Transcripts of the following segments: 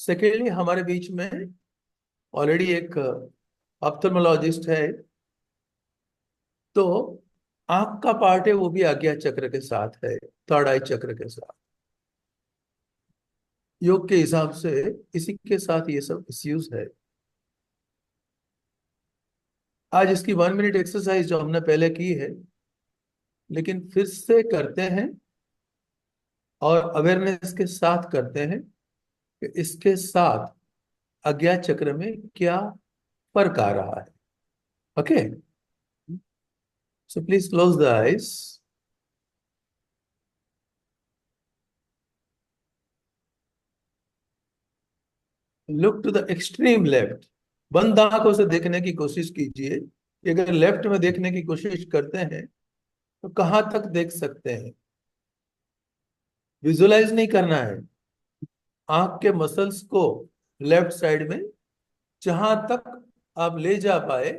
Secondly हमारे बीच में already एक ऑप्थेल्मोलॉजिस्ट है। तो आंख का पार्ट है वो भी आज्ञा चक्र के साथ है, थर्ड आई चक्र के साथ। योग के हिसाब से इसी के साथ ये सब इश्यूज है। आज इसकी 1 मिनट एक्सरसाइज जो हमने पहले की है, लेकिन फिर से करते हैं और अवेयरनेस के साथ करते हैं कि इसके साथ अज्ञा चक्र में क्या फर्क आ रहा है। Okay, so please close the eyes. Look to the extreme left. बंद आंखों से देखने की कोशिश कीजिए कि अगर लेफ्ट में देखने की कोशिश करते हैं तो कहां तक देख सकते हैं। विजुलाइज नहीं करना है, आंख के मसल्स को लेफ्ट साइड में जहां तक आप ले जा पाए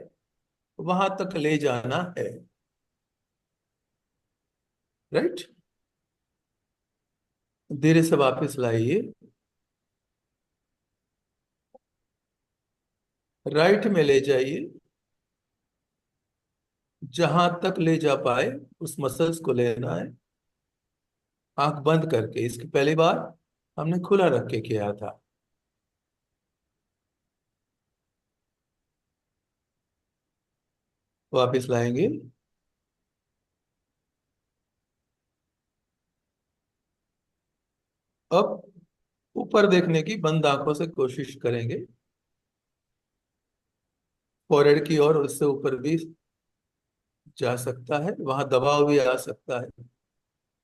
वहां तक ले जाना है। राइट, धीरे से वापस लाइए। राइट में ले जाइए, जहां तक ले जा पाए उस मसल्स को लेना है, आंख बंद करके। इसकी पहली बार हमने खुला रख के किया था। वापस लाएंगे। अब ऊपर देखने की बंद आंखों से कोशिश करेंगे, फोrehead की ओर, उससे ऊपर भी जा सकता है, वहां दबाव भी आ सकता है।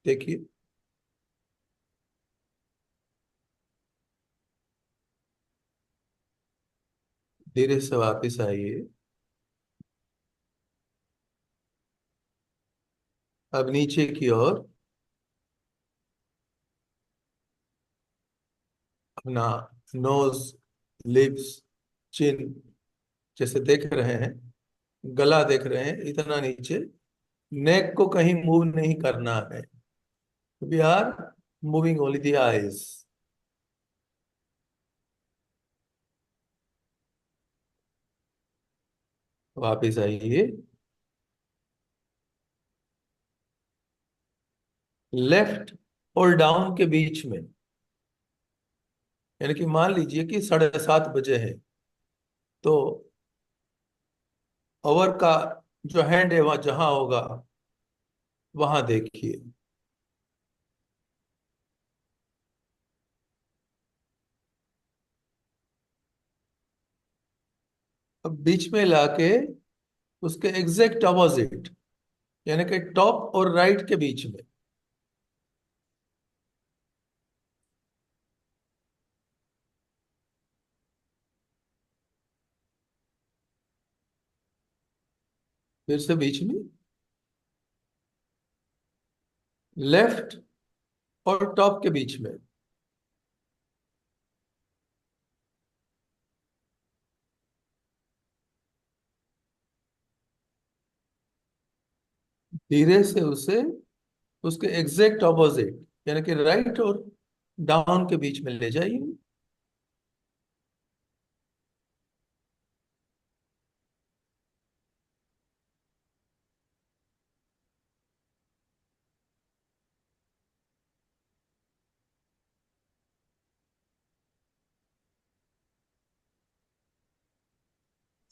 देखिए, धीरे से वापस आइए। अब नीचे की ओर अपना नोज, लिप्स, चिन जैसे देख रहे हैं, गला देख रहे हैं, इतना नीचे। नेक को कहीं मूव नहीं करना है। We are moving only the eyes. वापिस आइए। लेफ्ट और डाउन के बीच में, यानी कि मान लीजिए कि 7:30 बजे है, तो ओवर का जो हैंड है वहां जहां होगा वहां देखिए। अब बीच में लाके उसके एग्जैक्ट अपोजिट, यानी कि टॉप और राइट के बीच में, फिर से बीच में, लेफ्ट और टॉप के बीच में, धीरे से उसे उसके एग्जैक्ट ऑपोजिट, यानी कि राइट और डाउन के बीच में ले जाइए।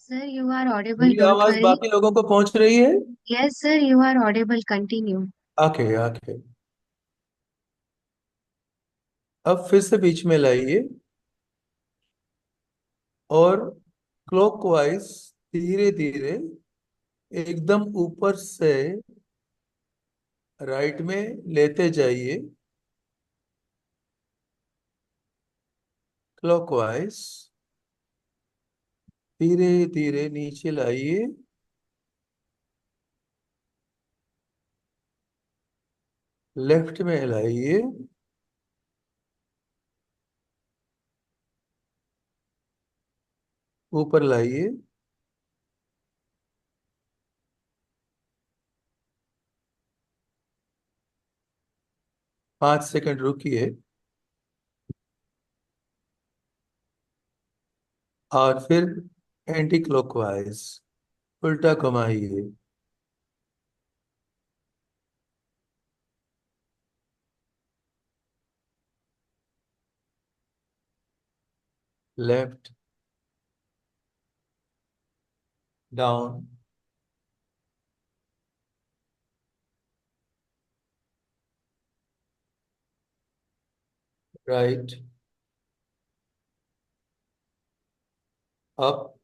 Sir, you are audible, मेरी don't आवाज worry. बाकी लोगों को पहुंच रही है? Yes, sir, you are audible. Continue. आके आके अब फिर से बीच में लाइए और क्लॉकवाइज धीरे धीरे एकदम ऊपर से राइट में लेते जाइए। क्लॉकवाइज धीरे धीरे नीचे लाइए। लेफ्ट में लाइए। ऊपर लाइए। 5 सेकंड रुकिए। और फिर एंटी क्लॉकवाइज, उल्टा घुमाइए। Left, down, right, up,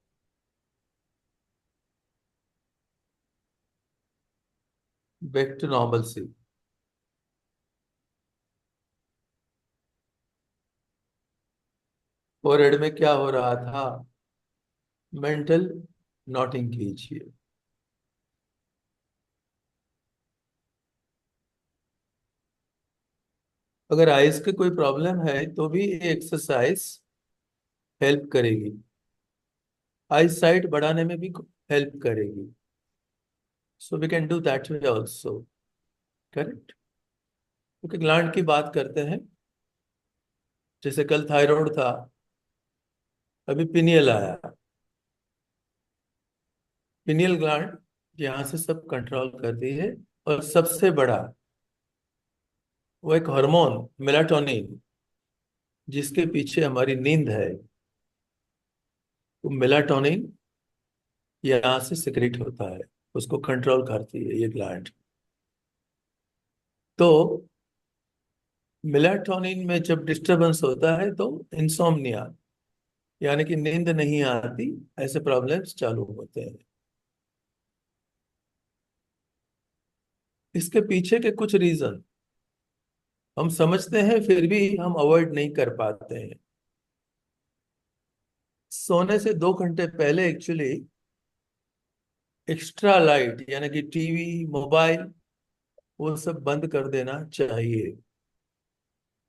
back to normal C. Forehead में क्या हो रहा था? मेंटल नोटिंग कीजिए। अगर आइज के कोई प्रॉब्लम है तो भी ये एक्सरसाइज हेल्प करेगी, आई साइट बढ़ाने में भी हेल्प करेगी। So we can do that way also. Correct. क्योंकि ग्लैंड की बात करते हैं, जैसे कल थायराइड था, अभी पिनियल आया। पिनियल ग्लैंड यहाँ से सब कंट्रोल करती है। और सबसे बड़ा वो एक हार्मोन मेलाटोनिन, जिसके पीछे हमारी नींद है, वो मेलाटोनिन यहाँ से सिक्रेट होता है, उसको कंट्रोल करती है ये ग्लैंड। तो मेलाटोनिन में जब डिस्टरबेंस होता है तो इंसोम्निया, यानी कि नींद नहीं आती, ऐसे प्रॉब्लम्स चालू होते हैं। इसके पीछे के कुछ रीजन हम समझते हैं, फिर भी हम अवॉइड नहीं कर पाते हैं। सोने से 2 घंटे पहले एक्चुअली एक्स्ट्रा लाइट, यानी कि टीवी, मोबाइल, वो सब बंद कर देना चाहिए।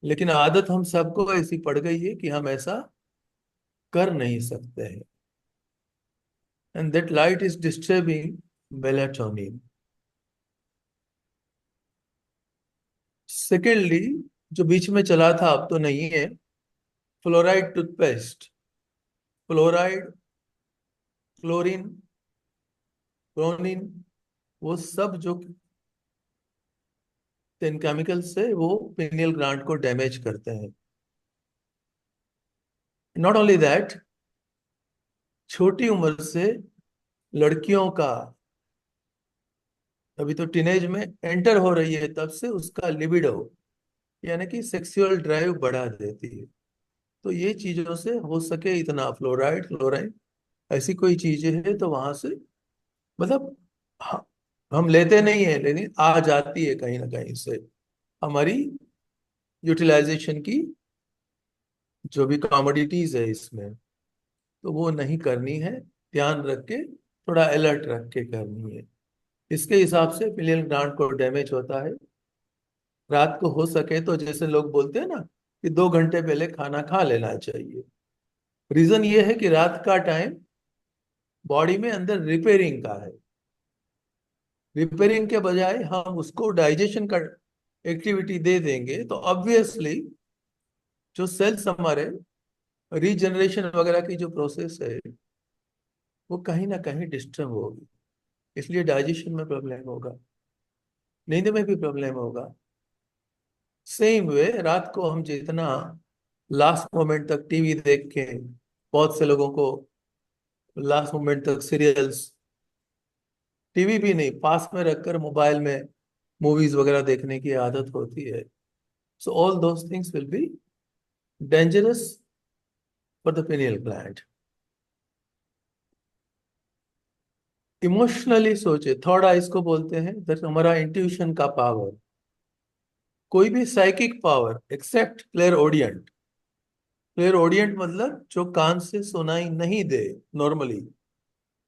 लेकिन आदत हम सबको ऐसी पड़ गई है कि हम ऐसा कर नहीं सकते हैं, and that light is disturbing melatonin. Secondly, जो बीच में चला था अब तो नहीं है, fluoride toothpaste. Fluoride, chlorine, chlorine, वो सब जो इन केमिकल से वो पिनियल ग्लैंड को डैमेज करते हैं। नॉट ओनली दैट, छोटी उम्र से लड़कियों का, अभी तो टीनेज में एंटर हो रही है, तब से उसका लिबिडो, यानी कि सेक्सुअल ड्राइव बढ़ा देती है। तो ये चीजों से हो सके इतना फ्लोराइड, क्लोराइड, ऐसी कोई चीजें है तो वहां से, मतलब ह- हम लेते नहीं है, लेकिन आ जाती है कहीं ना कहीं से हमारी यूटिलाइजेशन की, जो भी कमोडिटीज है इसमें, तो वो नहीं करनी है। ध्यान रख के, थोड़ा अलर्ट रख के करनी है। इसके हिसाब से पिलियन ग्लैंड को डैमेज होता है। रात को हो सके तो, जैसे लोग बोलते हैं ना, कि 2 घंटे पहले खाना खा लेना चाहिए। रीजन ये है कि रात का टाइम बॉडी में अंदर रिपेयरिंग का है। रिपेयरिंग के बजाय हम उसको डाइजेशन का एक्टिविटी दे देंगे तो ऑब्वियसली जो सेल्स हमारे रीजनरेशन वगैरह की जो प्रोसेस है, वो कहीं ना कहीं डिस्टर्ब होगी। इसलिए डाइजेशन में प्रॉब्लम होगा, नींद में भी प्रॉब्लम होगा। सेम वे, रात को हम जितना लास्ट मोमेंट तक टीवी देख के, बहुत से लोगों को लास्ट मोमेंट तक सीरियल्स, टीवी भी नहीं, पास में रखकर मोबाइल में मूवीज वगैरह देखने की आदत होती है। So all those things will be dangerous for the pineal gland. Emotionally सोचे, थोड़ा इसको बोलते हैं दैट हमारा इंट्यूशन का पावर, कोई भी साइकिक पावर एक्सेप्ट क्लेर ओडियंट। क्लेर ओडियंट मतलब जो कान से सुनाई नहीं दे नॉर्मली,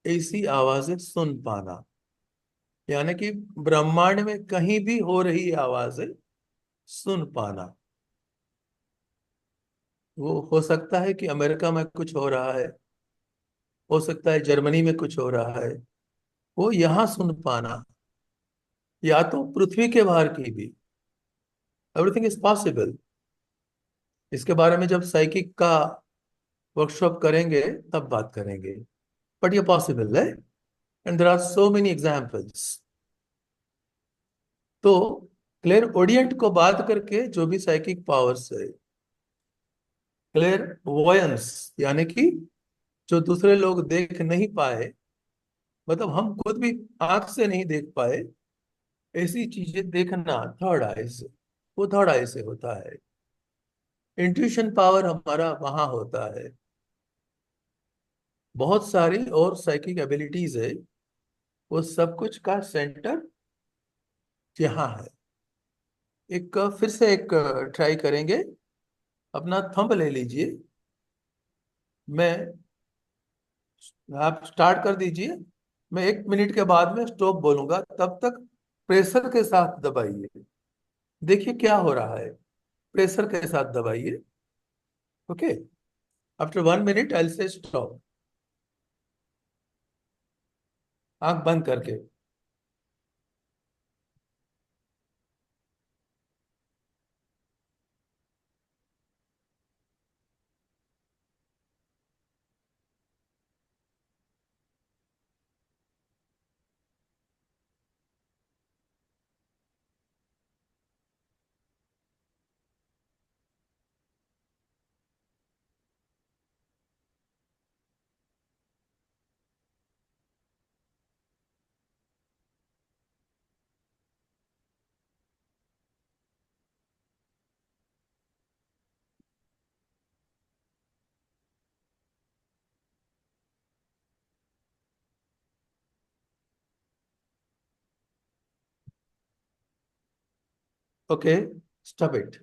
ऐसी आवाजें सुन पाना, यानी कि ब्रह्मांड में कहीं भी हो रही आवाजें सुन पाना। वो हो सकता है कि अमेरिका में कुछ हो रहा है, हो सकता है जर्मनी में कुछ हो रहा है, वो यहाँ सुन पाना, या तो पृथ्वी के बाहर की भी, एवरीथिंग इज पॉसिबल। इसके बारे में जब साइकिक का वर्कशॉप करेंगे तब बात करेंगे, बट ये पॉसिबल है, and there are so many examples. तो क्लेर ओडियंट को बात करके जो भी साइकिक पावर्स है, क्लेर वोयंस यानी कि जो दूसरे लोग देख नहीं पाए, मतलब हम खुद भी आंख से नहीं देख पाए, ऐसी चीजें देखना थर्ड आई से, वो थर्ड आई से होता है। इंट्यूशन पावर हमारा वहां होता है। बहुत सारी और साइकिक एबिलिटीज है, वो सब कुछ का सेंटर यहाँ है। एक फिर से एक ट्राई करेंगे। अपना थंब ले लीजिए, मैं आप स्टार्ट कर दीजिए। मैं 1 मिनट के बाद में स्टॉप बोलूंगा, तब तक प्रेशर के साथ दबाइए। देखिए क्या हो रहा है, प्रेशर के साथ दबाइए। ओके, आफ्टर 1 मिनट आई से स्टॉप, आंख बंद करके। Okay, stop it.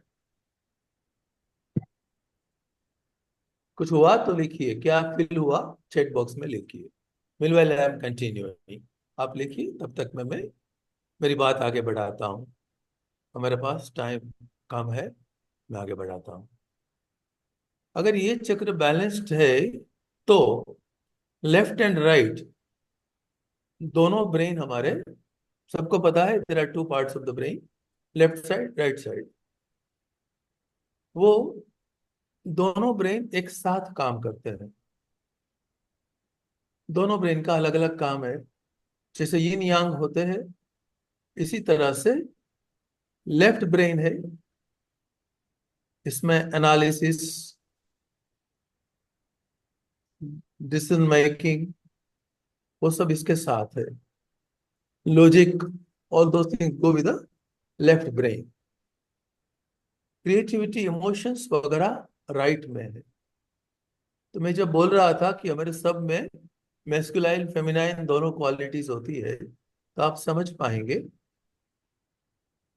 कुछ हुआ तो लिखिए, क्या फील हुआ चैट बॉक्स में लिखिए। मिलवाइल आई एम कंटिन्यूइंग, आप लिखिए, तब तक मैं मेरी बात आगे बढ़ाता हूँ। हमारे पास टाइम कम है, मैं आगे बढ़ाता हूँ। अगर ये चक्र बैलेंस्ड है तो लेफ्ट एंड राइट दोनों ब्रेन हमारे, सबको पता है there are two parts of the brain, left side right side, वो दोनों ब्रेन एक साथ काम करते हैं। दोनों ब्रेन का अलग अलग काम है। जैसे यिन यांग होते हैं, इसी तरह से लेफ्ट ब्रेन है, इसमें एनालिसिस, डिसीजन मेकिंग, वो सब इसके साथ है। Logic, all those things go with the left brain. Creativity, emotions वगैरह राइट में है। तो मैं जब बोल रहा था कि हमारे सब में मैस्कुलाइन फेमिनाइन दोनों क्वालिटीज होती है, तो आप समझ पाएंगे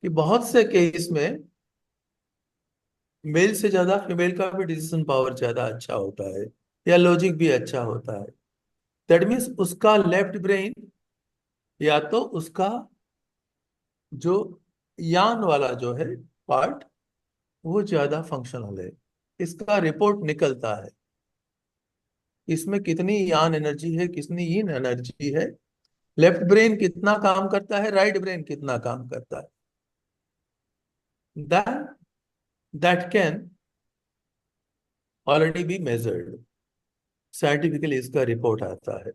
कि बहुत से केस में मेल से ज्यादा फीमेल का भी डिसीजन पावर ज्यादा अच्छा होता है, या लॉजिक भी अच्छा होता है। दैट मीन्स उसका लेफ्ट ब्रेन, या तो उसका जो यान वाला जो है पार्ट, वो ज्यादा फंक्शनल है। इसका रिपोर्ट निकलता है, इसमें कितनी यान एनर्जी है, कितनी यीन एनर्जी है, लेफ्ट ब्रेन कितना काम करता है, राइट ब्रेन कितना काम करता है। That that can already be measured, scientifically इसका रिपोर्ट आता है।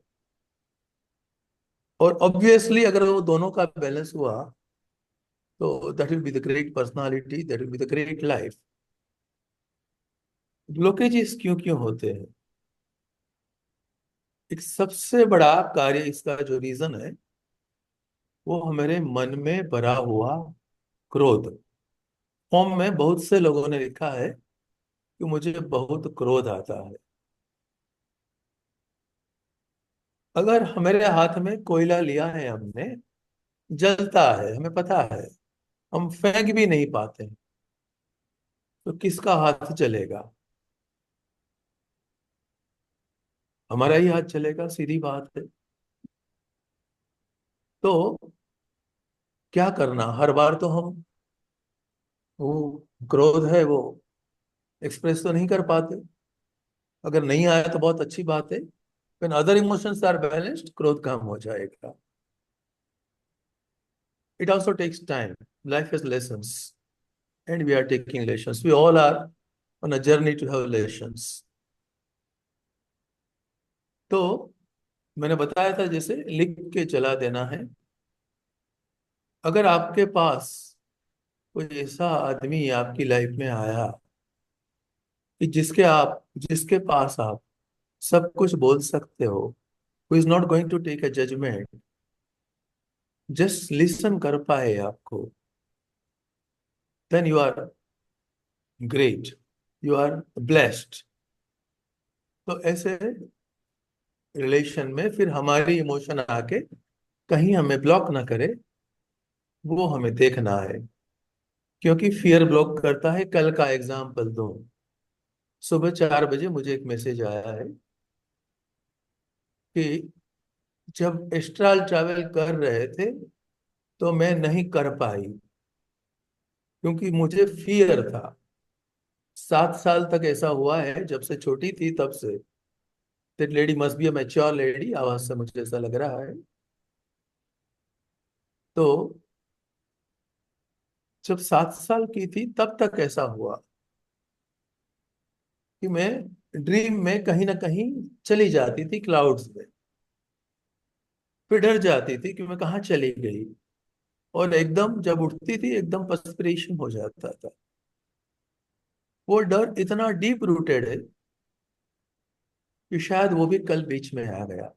और ऑब्वियसली अगर वो दोनों का बैलेंस हुआ, तो that will be the great personality, that will be the great life. Blockages क्यों क्यों होते हैं? एक सबसे बड़ा कार्य इसका जो रीजन है, वो हमारे मन में भरा हुआ क्रोध। फॉर्म में बहुत से लोगों ने लिखा है कि मुझे बहुत क्रोध आता है। अगर हमारे हाथ में कोयला लिया है हमने, जलता है, हमें पता है, हम फेंक भी नहीं पाते, तो किसका हाथ चलेगा? हमारा ही हाथ चलेगा, सीधी बात है। तो क्या करना, हर बार तो हम वो क्रोध है वो एक्सप्रेस तो नहीं कर पाते। अगर नहीं आया तो बहुत अच्छी बात है, when other emotions are balanced, क्रोध कम हो जाएगा। It also takes time. Life has lessons, and we are taking lessons. We all are on a journey to have lessons. तो मैंने बताया था जैसे लिख के चला देना है। अगर आपके पास कोई ऐसा आदमी आपकी लाइफ में आया कि जिसके पास आप सब कुछ बोल सकते हो, who is not going to take a judgment, just listen कर पाए आपको, then you are great, you are blessed. तो ऐसे रिलेशन में फिर हमारी इमोशन आके कहीं हमें ब्लॉक ना करे, वो हमें देखना है। क्योंकि फियर ब्लॉक करता है। कल का एग्जाम्पल दो। सुबह 4 बजे मुझे एक मैसेज आया है कि जब एस्ट्रल ट्रैवल कर रहे थे तो मैं नहीं कर पाई, क्योंकि मुझे फियर था। 7 साल तक ऐसा हुआ है, जब से छोटी थी तब से। That lady must be a mature lady, आवाज से मुझे ऐसा लग रहा है। तो जब 7 साल की थी तब तक ऐसा हुआ कि मैं ड्रीम में कहीं ना कहीं चली जाती थी क्लाउड्स में। फिर डर जाती थी कि मैं कहाँ चली गई, और एकदम जब उठती थी एकदम पर्सपिरेशन हो जाता था। वो डर इतना डीप रूटेड है कि शायद वो भी कल बीच में आ गया।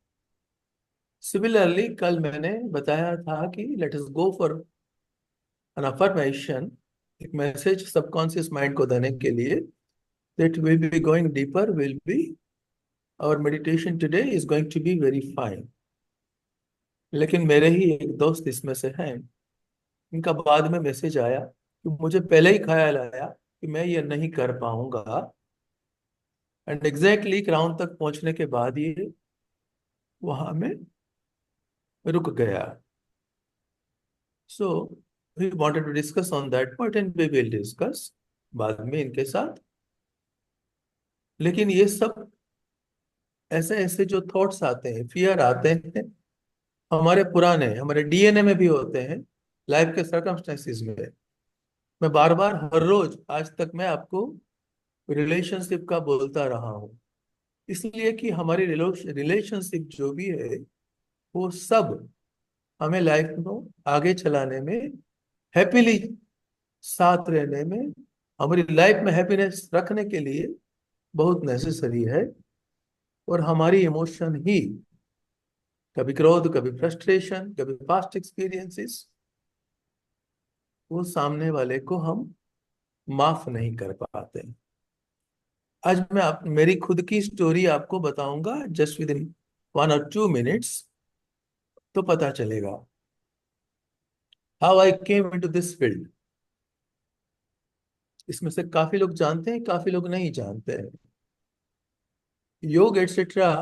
सिमिलरली कल मैंने बताया था कि let us go for an affirmation, एक मैसेज सबकॉन्शियस माइंड को देने के लिए, that will be going deeper, will be our meditation today is going to be very fine. लेकिन मेरे ही एक दोस्त इसमें से हैं, इनका बाद में मैसेज आया कि मुझे पहले ही ख्याल आया कि मैं ये नहीं कर पाऊंगा, एंड एग्जैक्टली ग्राउंड तक पहुंचने के बाद ये वहां में रुक गया। So we wanted to discuss on that point and we will discuss बाद में इनके साथ। लेकिन ये सब ऐसे ऐसे जो थॉट्स आते हैं, फियर आते हैं, हमारे पुराने, हमारे डीएनए में भी होते हैं, लाइफ के सर्कमस्टेंसेस में। मैं बार बार हर रोज आज तक मैं आपको रिलेशनशिप का बोलता रहा हूँ, इसलिए कि हमारी रिलेशनशिप जो भी है वो सब हमें लाइफ में आगे चलाने में, हैप्पीली साथ रहने में, हमारी लाइफ में हैप्पीनेस रखने के लिए बहुत नेसेसरी है। और हमारी इमोशन ही, कभी क्रोध, कभी फ्रस्ट्रेशन, कभी पास्ट एक्सपीरियंसेस, वो सामने वाले को हम माफ नहीं कर पाते। आज मैं मेरी खुद की स्टोरी आपको बताऊंगा just with in 1 or 2 minutes, तो पता चलेगा how I came into this field. इसमें से काफी लोग जानते हैं, काफी लोग नहीं जानते हैं। योग एटसेट्रा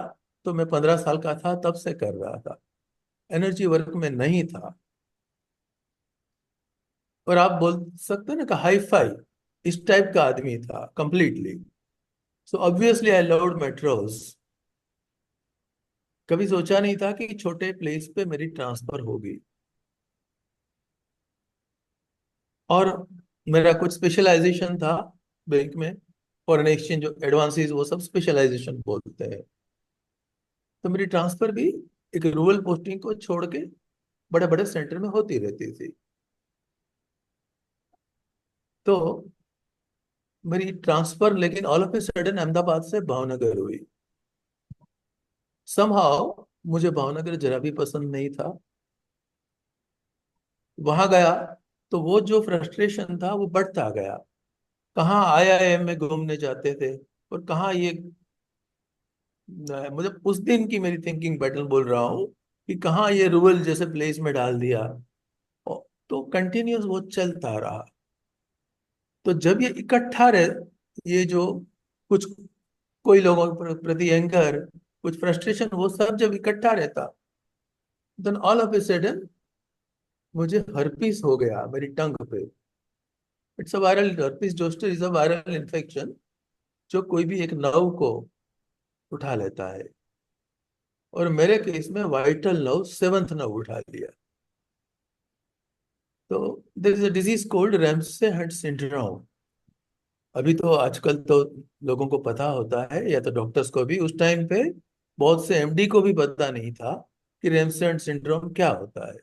तो मैं 15 साल का था तब से कर रहा था, एनर्जी वर्क में नहीं था। और आप बोल सकते हैं ना कि हाई फाई इस टाइप का आदमी था completely. So obviously I loved metros. कभी सोचा नहीं था कि छोटे प्लेस पे मेरी ट्रांसफर होगी। और मेरा कुछ स्पेशलाइजेशन था बैंक में, फॉरेन एक्सचेंज जो एडवांसेस वो सब स्पेशलाइजेशन बोलते हैं। तो मेरी ट्रांसफर भी एक रूरल पोस्टिंग को छोड़ के बड़े बड़े सेंटर में होती रहती थी। तो मेरी ट्रांसफर लेकिन all of a sudden Ahmedabad से भावनगर हुई। समहाउ मुझे भावनगर जरा भी पसंद नहीं था। वहां गया तो वो जो फ्रस्ट्रेशन था वो बढ़ता गया। कहाँ आईआईएम में घूमने जाते थे, और कहाँ ये मुझे उस दिन की मेरी थिंकिंग पैटर्न बोल रहा हूँ कि कहाँ ये रूरल जैसे प्लेस में डाल दिया। तो कंटिन्यूस वो चलता रहा। तो जब ये इकट्ठा रहे, ये जो कुछ कोई लोगों के प्रति एंगर, कुछ फ्रस्ट्रेशन, वो सब जब इकट्ठा रहता, then all of a sudden मुझे हर्पीस हो गया मेरी टंग पे। It's a viral, herpes zoster is a viral infection जो कोई भी एक नर्व को उठा लेता है। और मेरे केस में वाइटल नर्व, सेवंथ नर्व उठा लिया। तो there is a disease called Ramsay Hunt syndrome. अभी तो आजकल तो लोगों को पता होता है, या तो डॉक्टर्स को भी, उस टाइम पे बहुत से एमडी को भी पता नहीं था कि रेमसेंट सिंड्रोम क्या होता है।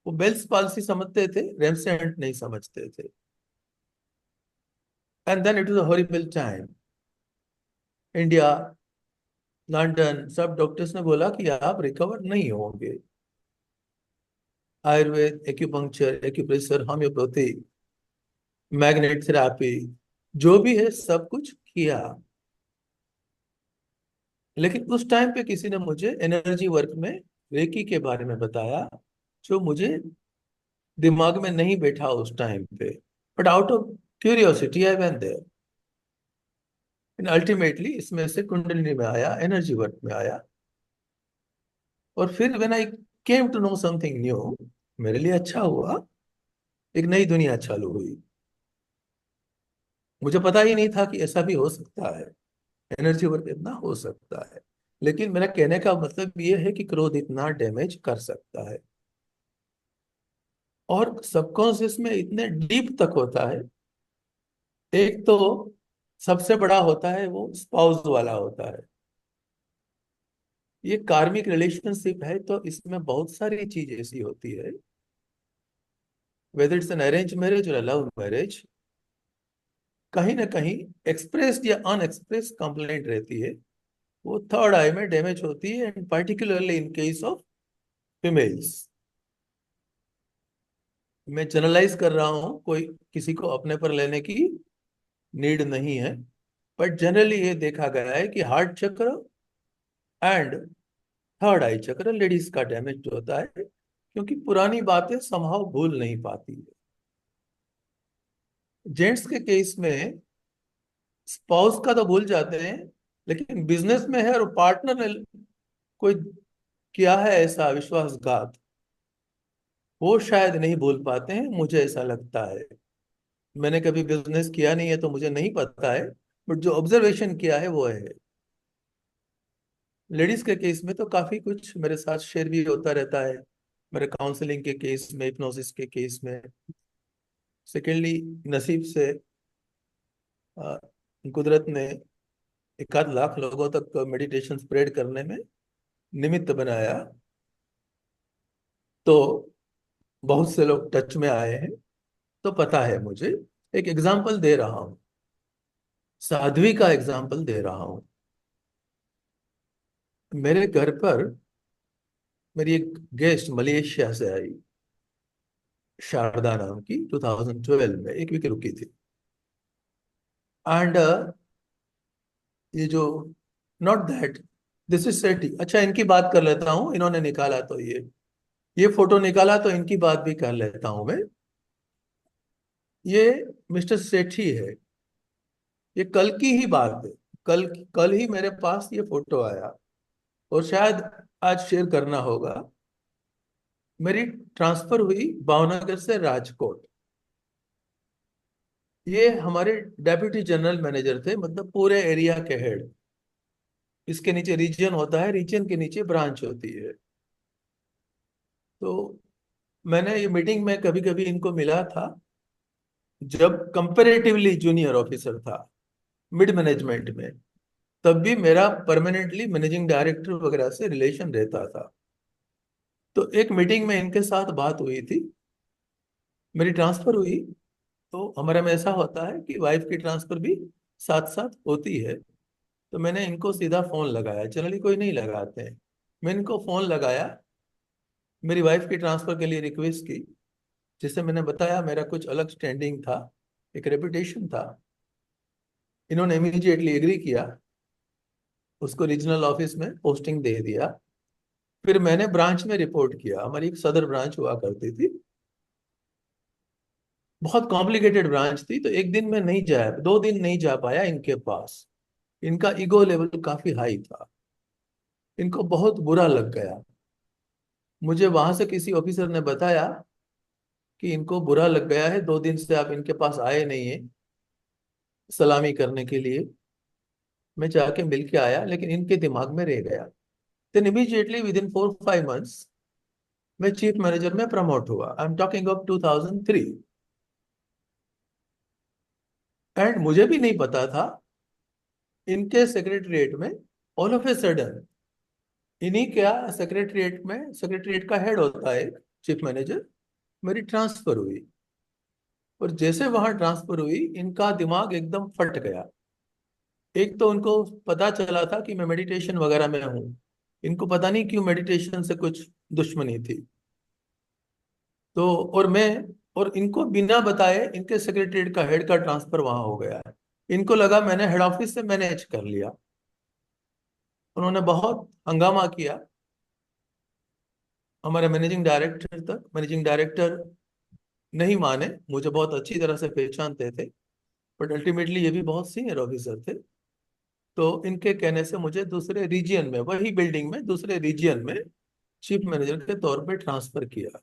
वो बेल्स पाल्सी समझते थे, रेमसेंट नहीं समझते थे। And then it was a horrible time. India, London, सब डॉक्टर्स ने बोला कि आप रिकवर नहीं होंगे। Ayurveda, acupuncture, acupressure, homeopathy, magnet therapy, जो भी है सब कुछ किया। लेकिन उस टाइम पे किसी ने मुझे एनर्जी वर्क में रेकी के बारे में बताया, जो मुझे दिमाग में नहीं बैठा उस टाइम पे। But out of curiosity I went there, and ultimately इसमें से कुंडलिनी में आया, एनर्जी वर्क में आया। और फिर when I came to know something new, मेरे लिए अच्छा हुआ, एक नई दुनिया चालू हुई। मुझे पता ही नहीं था कि ऐसा भी हो सकता है, एनर्जी वर्क इतना हो सकता है। लेकिन मेरा कहने का मतलब ये है कि क्रोध इतना डैमेज कर सकता है, और सबकॉन्शियस में इतने डीप तक होता है। एक तो सबसे बड़ा होता है, वो स्पाउस वाला होता है। ये कार्मिक रिलेशनशिप है, तो इसमें बहुत सारी चीज ऐसी होती है, whether it's an arrange marriage और लव मैरिज, कहीं ना कहीं एक्सप्रेस्ड या अनएक्सप्रेस कंप्लेंट रहती है। वो थर्ड आई में डैमेज होती है, and particularly in case of females. मैं जनरलाइज कर रहा हूँ, कोई किसी को अपने पर लेने की नीड नहीं है। बट जनरली ये देखा गया है कि हार्ट चक्र एंड थर्ड आई चक्र लेडीज का डैमेज होता है, क्योंकि पुरानी बातें संभव भूल नहीं पाती है। जेंट्स के केस में स्पाउस का तो भूल जाते हैं, लेकिन बिजनेस में है और पार्टनर ने कोई किया है ऐसा विश्वासघात, वो शायद नहीं भूल पाते हैं, मुझे ऐसा लगता है। मैंने कभी बिजनेस किया नहीं है तो मुझे नहीं पता है, बट जो ऑब्जर्वेशन किया है वो है। लेडीज के केस में तो काफी कुछ मेरे साथ शेयर भी होता रहता है, मेरे काउंसलिंग के केस में, हिप्नोसिस के केस में। सेकेंडली, नसीब से अ, कुदरत ने 1 आध लाख लोगों तक मेडिटेशन स्प्रेड करने में निमित्त बनाया, तो बहुत से लोग टच में आए हैं। तो पता है मुझे। एक एग्जाम्पल दे रहा हूँ, साध्वी का एग्जाम्पल दे रहा हूँ। मेरे घर पर मेरी एक गेस्ट मलेशिया से आई, शारदा नाम की, 2012 में 1 वीक रुकी थी। एंड ये जो, नॉट दैट, दिस इज सेठी। अच्छा, इनकी बात कर लेता हूँ, इन्होंने निकाला तो ये फोटो निकाला, तो इनकी बात भी कर लेता हूँ मैं। ये मिस्टर सेठी है। ये कल की ही बात है, कल कल ही मेरे पास ये फोटो आया, और शायद आज शेयर करना होगा। मेरी ट्रांसफर हुई भावनगर से राजकोट। ये हमारे डेप्यूटी जनरल मैनेजर थे, मतलब पूरे एरिया के हेड। इसके नीचे रीजन होता है, रीजन के नीचे ब्रांच होती है। तो मैंने ये मीटिंग में कभी कभी इनको मिला था, जब कंपेरेटिवली जूनियर ऑफिसर था मिड मैनेजमेंट में। तब भी मेरा परमानेंटली मैनेजिंग डायरेक्टर वगैरह से रिलेशन रहता था। तो एक मीटिंग में इनके साथ बात हुई थी, मेरी ट्रांसफर हुई। तो हमारे में ऐसा होता है कि वाइफ की ट्रांसफर भी साथ साथ होती है। तो मैंने इनको सीधा फोन लगाया, जनरली कोई नहीं लगाते हैं। मैं इनको फोन लगाया, मेरी वाइफ की ट्रांसफर के लिए रिक्वेस्ट की। जिससे मैंने बताया मेरा कुछ अलग स्टैंडिंग था, एक रेपुटेशन था। इन्होंने इमीडिएटली एग्री किया, उसको रीजनल ऑफिस में पोस्टिंग दे दिया। फिर मैंने ब्रांच में रिपोर्ट किया, हमारी एक सदर ब्रांच हुआ करती थी, बहुत कॉम्प्लिकेटेड ब्रांच थी। तो एक दिन में नहीं जा 2 दिन नहीं जा पाया इनके पास। इनका ईगो लेवल काफी हाई था, इनको बहुत बुरा लग गया। मुझे वहां से किसी ऑफिसर ने बताया कि इनको बुरा लग गया है, 2 दिन से आप इनके पास आए नहीं है सलामी करने के लिए। मैं जाके मिल के आया, लेकिन इनके दिमाग में रह गया। Then immediately within 4 5 months मैं चीफ मैनेजर में प्रमोट हुआ। I am talking of 2003। एंड मुझे भी नहीं पता था, इनके सेक्रेटरिएट में ऑल ऑफ ए सडन इन्हीं क्या सेक्रेटरीट में, सेक्रेटरीट का हेड होता है चीफ मैनेजर, मेरी ट्रांसफर हुई। और जैसे वहां ट्रांसफर हुई, इनका दिमाग एकदम फट गया। एक तो उनको पता चला था कि मैं मेडिटेशन वगैरह में हूँ। इनको पता नहीं क्यों मेडिटेशन से कुछ दुश्मनी थी। तो और इनको बिना बताए इनके सेक्रेटरीट का हेड का ट्रांसफर वहां हो गया है। इनको लगा मैंने हेड ऑफिस से मैनेज कर लिया। उन्होंने बहुत हंगामा किया हमारे मैनेजिंग डायरेक्टर तक। मैनेजिंग डायरेक्टर नहीं माने, मुझे बहुत अच्छी तरह से पहचानते थे, बट अल्टीमेटली ये भी बहुत सीनियर ऑफिसर थे। तो इनके कहने से मुझे दूसरे रीजियन में, वही बिल्डिंग में दूसरे रीजियन में चीफ मैनेजर के तौर पे ट्रांसफर किया।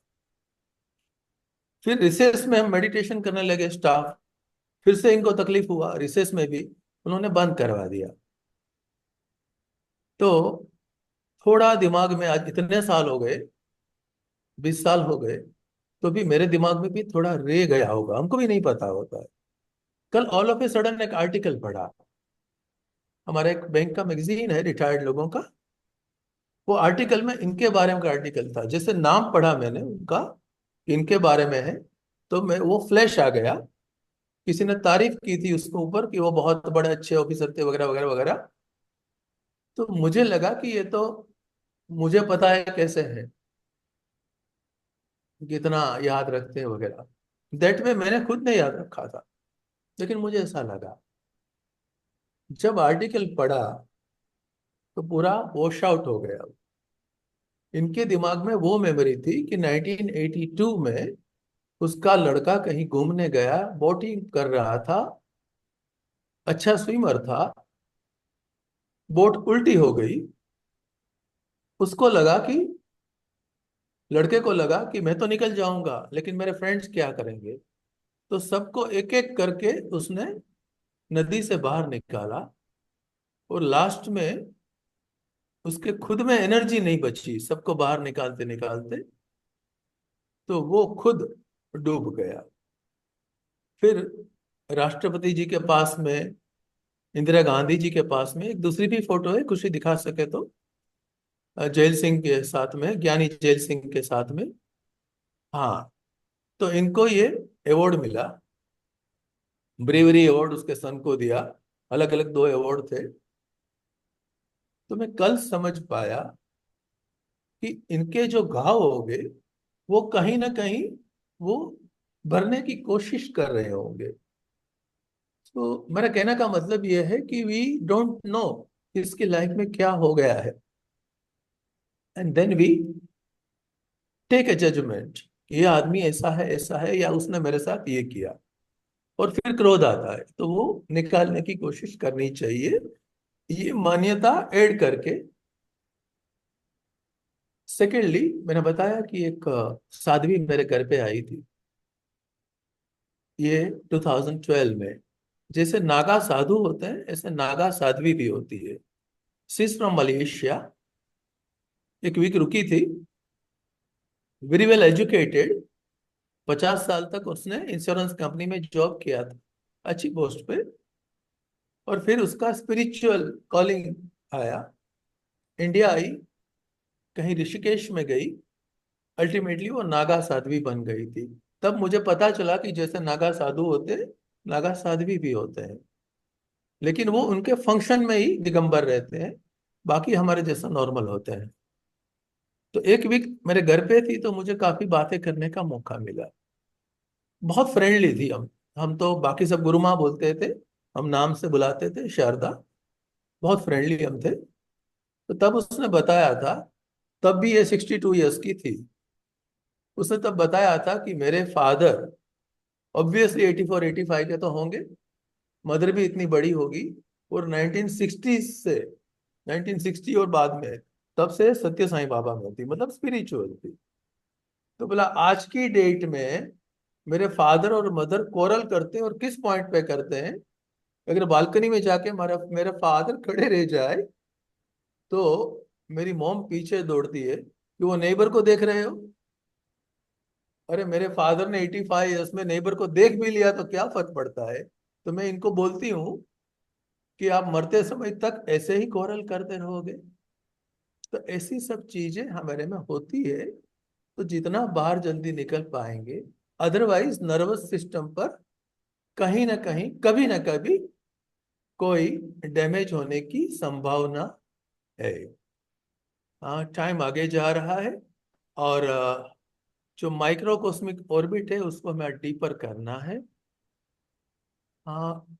फिर रिसेस में हम मेडिटेशन करने लगे स्टाफ। फिर से इनको तकलीफ हुआ, रिसेस में भी उन्होंने बंद करवा दिया। तो थोड़ा दिमाग में, आज इतने साल हो गए, 20 साल हो गए, तो भी मेरे दिमाग में भी थोड़ा रह गया होगा, हमको भी नहीं पता होता है। कल ऑल ऑफ ए सडन एक आर्टिकल पढ़ा। हमारा एक बैंक का मैगजीन है रिटायर्ड लोगों का। वो आर्टिकल में इनके बारे में का आर्टिकल था। जैसे नाम पढ़ा मैंने उनका, इनके बारे में है, तो मैं वो फ्लैश आ गया। किसी ने तारीफ की थी उसके ऊपर कि वो बहुत बड़े अच्छे ऑफिसर थे वगैरह वगैरह वगैरह। तो मुझे लगा कि ये तो मुझे पता है कैसे है, कितना याद रखते हैं वगैरह। दैट में मैंने खुद ने याद रखा था। लेकिन मुझे ऐसा लगा, जब आर्टिकल पढ़ा तो पूरा वॉश आउट हो गया। इनके दिमाग में वो मेमोरी थी कि 1982 में उसका लड़का कहीं घूमने गया, बोटिंग कर रहा था, अच्छा स्विमर था, बोट उल्टी हो गई। उसको लगा कि, लड़के को लगा कि मैं तो निकल जाऊंगा लेकिन मेरे फ्रेंड्स क्या करेंगे। तो सबको एक एक करके उसने नदी से बाहर निकाला। और लास्ट में उसके खुद में एनर्जी नहीं बची सबको बाहर निकालते निकालते, तो वो खुद डूब गया। फिर राष्ट्रपति जी के पास में, इंदिरा गांधी जी के पास में एक दूसरी भी फोटो है, खुशी दिखा सके तो, जेल सिंह के साथ में, ज्ञानी जेल सिंह के साथ में। हाँ, तो इनको ये अवार्ड मिला, ब्रेवरी अवार्ड उसके सन को दिया। अलग अलग दो अवार्ड थे। तो मैं कल समझ पाया कि इनके जो घाव हो गए, वो कहीं ना कहीं वो भरने की कोशिश कर रहे होंगे। तो मेरा कहने का मतलब ये है कि वी डोंट नो इसकी लाइफ में क्या हो गया है, and then we take a judgment, ये आदमी ऐसा है या उसने मेरे साथ ये किया। और फिर क्रोध आता है तो वो निकालने की कोशिश करनी चाहिए, ये मान्यता ऐड करके। सेकेंडली, मैंने बताया कि एक साध्वी मेरे घर पे आई थी, ये 2012 में। जैसे नागा साधु होते हैं ऐसे नागा साध्वी भी होती है। सी इज फ्रॉम मलेशिया। एक वीक रुकी थी, वेरी वेल एजुकेटेड। 50 साल तक उसने इंश्योरेंस कंपनी में जॉब किया था, अच्छी पोस्ट पे। और फिर उसका स्पिरिचुअल कॉलिंग आया, इंडिया आई, कहीं ऋषिकेश में गई। अल्टीमेटली वो नागा साध्वी बन गई थी। तब मुझे पता चला कि जैसे नागा साधु होते हैं, नागा साध्वी भी होते हैं। लेकिन वो उनके फंक्शन में ही दिगंबर रहते हैं, बाकी हमारे जैसा नॉर्मल होते हैं। तो एक वीक मेरे घर पे थी तो मुझे काफी बातें करने का मौका मिला। बहुत फ्रेंडली थी हम तो बाकी सब गुरु माँ बोलते थे, हम नाम से बुलाते थे, शारदा। बहुत फ्रेंडली हम थे। तो तब उसने बताया था, तब भी ये 62 ईयर्स की थी। उसने तब बताया था कि मेरे फादर ऑब्वियसली 84 85 के तो होंगे, मदर भी इतनी बड़ी होगी। और 1960 से, 1960 और बाद में, तब से सत्य साईं बाबा में थी, मतलब स्पिरिचुअल थी। तो बोला आज की डेट में मेरे फादर और मदर कोरल करते हैं, और किस पॉइंट पे करते हैं, अगर बालकनी में जाके हमारा मेरा फादर खड़े रह जाए तो मेरी मॉम पीछे दौड़ती है कि वो नेबर को देख रहे हो। अरे मेरे फादर ने 85 ईयर्स में नेबर को देख भी लिया तो क्या फर्क पड़ता है। तो मैं इनको बोलती हूँ कि आप मरते समय तक ऐसे ही कोरल करते रहोगे? तो ऐसी सब चीजें हमारे में होती है। तो जितना बाहर जल्दी निकल पाएंगे, अदरवाइज नर्वस सिस्टम पर कहीं ना कहीं, कभी ना कभी कोई डैमेज होने की संभावना है। हाँ, टाइम आगे जा रहा है। और जो माइक्रोकॉस्मिक ऑर्बिट है उसको हमें डीपर करना है। हाँ,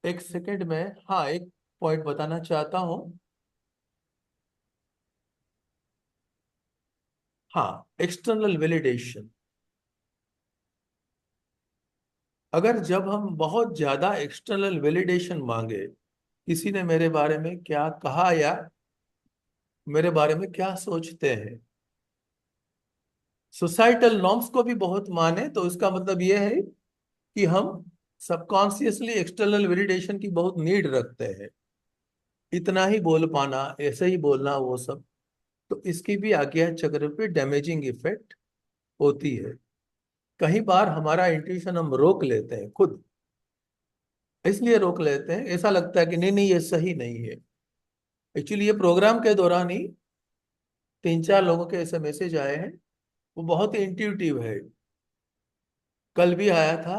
एक सेकंड में, हाँ, एक पॉइंट बताना चाहता हूँ। हाँ, एक्सटर्नल वैलिडेशन। अगर जब हम बहुत ज्यादा एक्सटर्नल वैलिडेशन मांगे, किसी ने मेरे बारे में क्या कहा या मेरे बारे में क्या सोचते हैं, सोसाइटल नॉर्म्स को भी बहुत माने, तो इसका मतलब यह है कि हम सबकॉन्शियसली एक्सटर्नल वैलिडेशन की बहुत नीड रखते हैं। इतना ही बोल पाना, ऐसे ही बोलना, वो सब, तो इसकी भी आज्ञा चक्र पे डैमेजिंग इफेक्ट होती है। कई बार हमारा इंट्यूशन हम रोक लेते हैं खुद। इसलिए रोक लेते हैं, ऐसा लगता है कि नहीं नहीं, ये सही नहीं है। एक्चुअली ये प्रोग्राम के दौरान ही 3-4 लोगों के ऐसे मैसेज आए हैं। वो बहुत ही इंट्यूटिव है। कल भी आया था।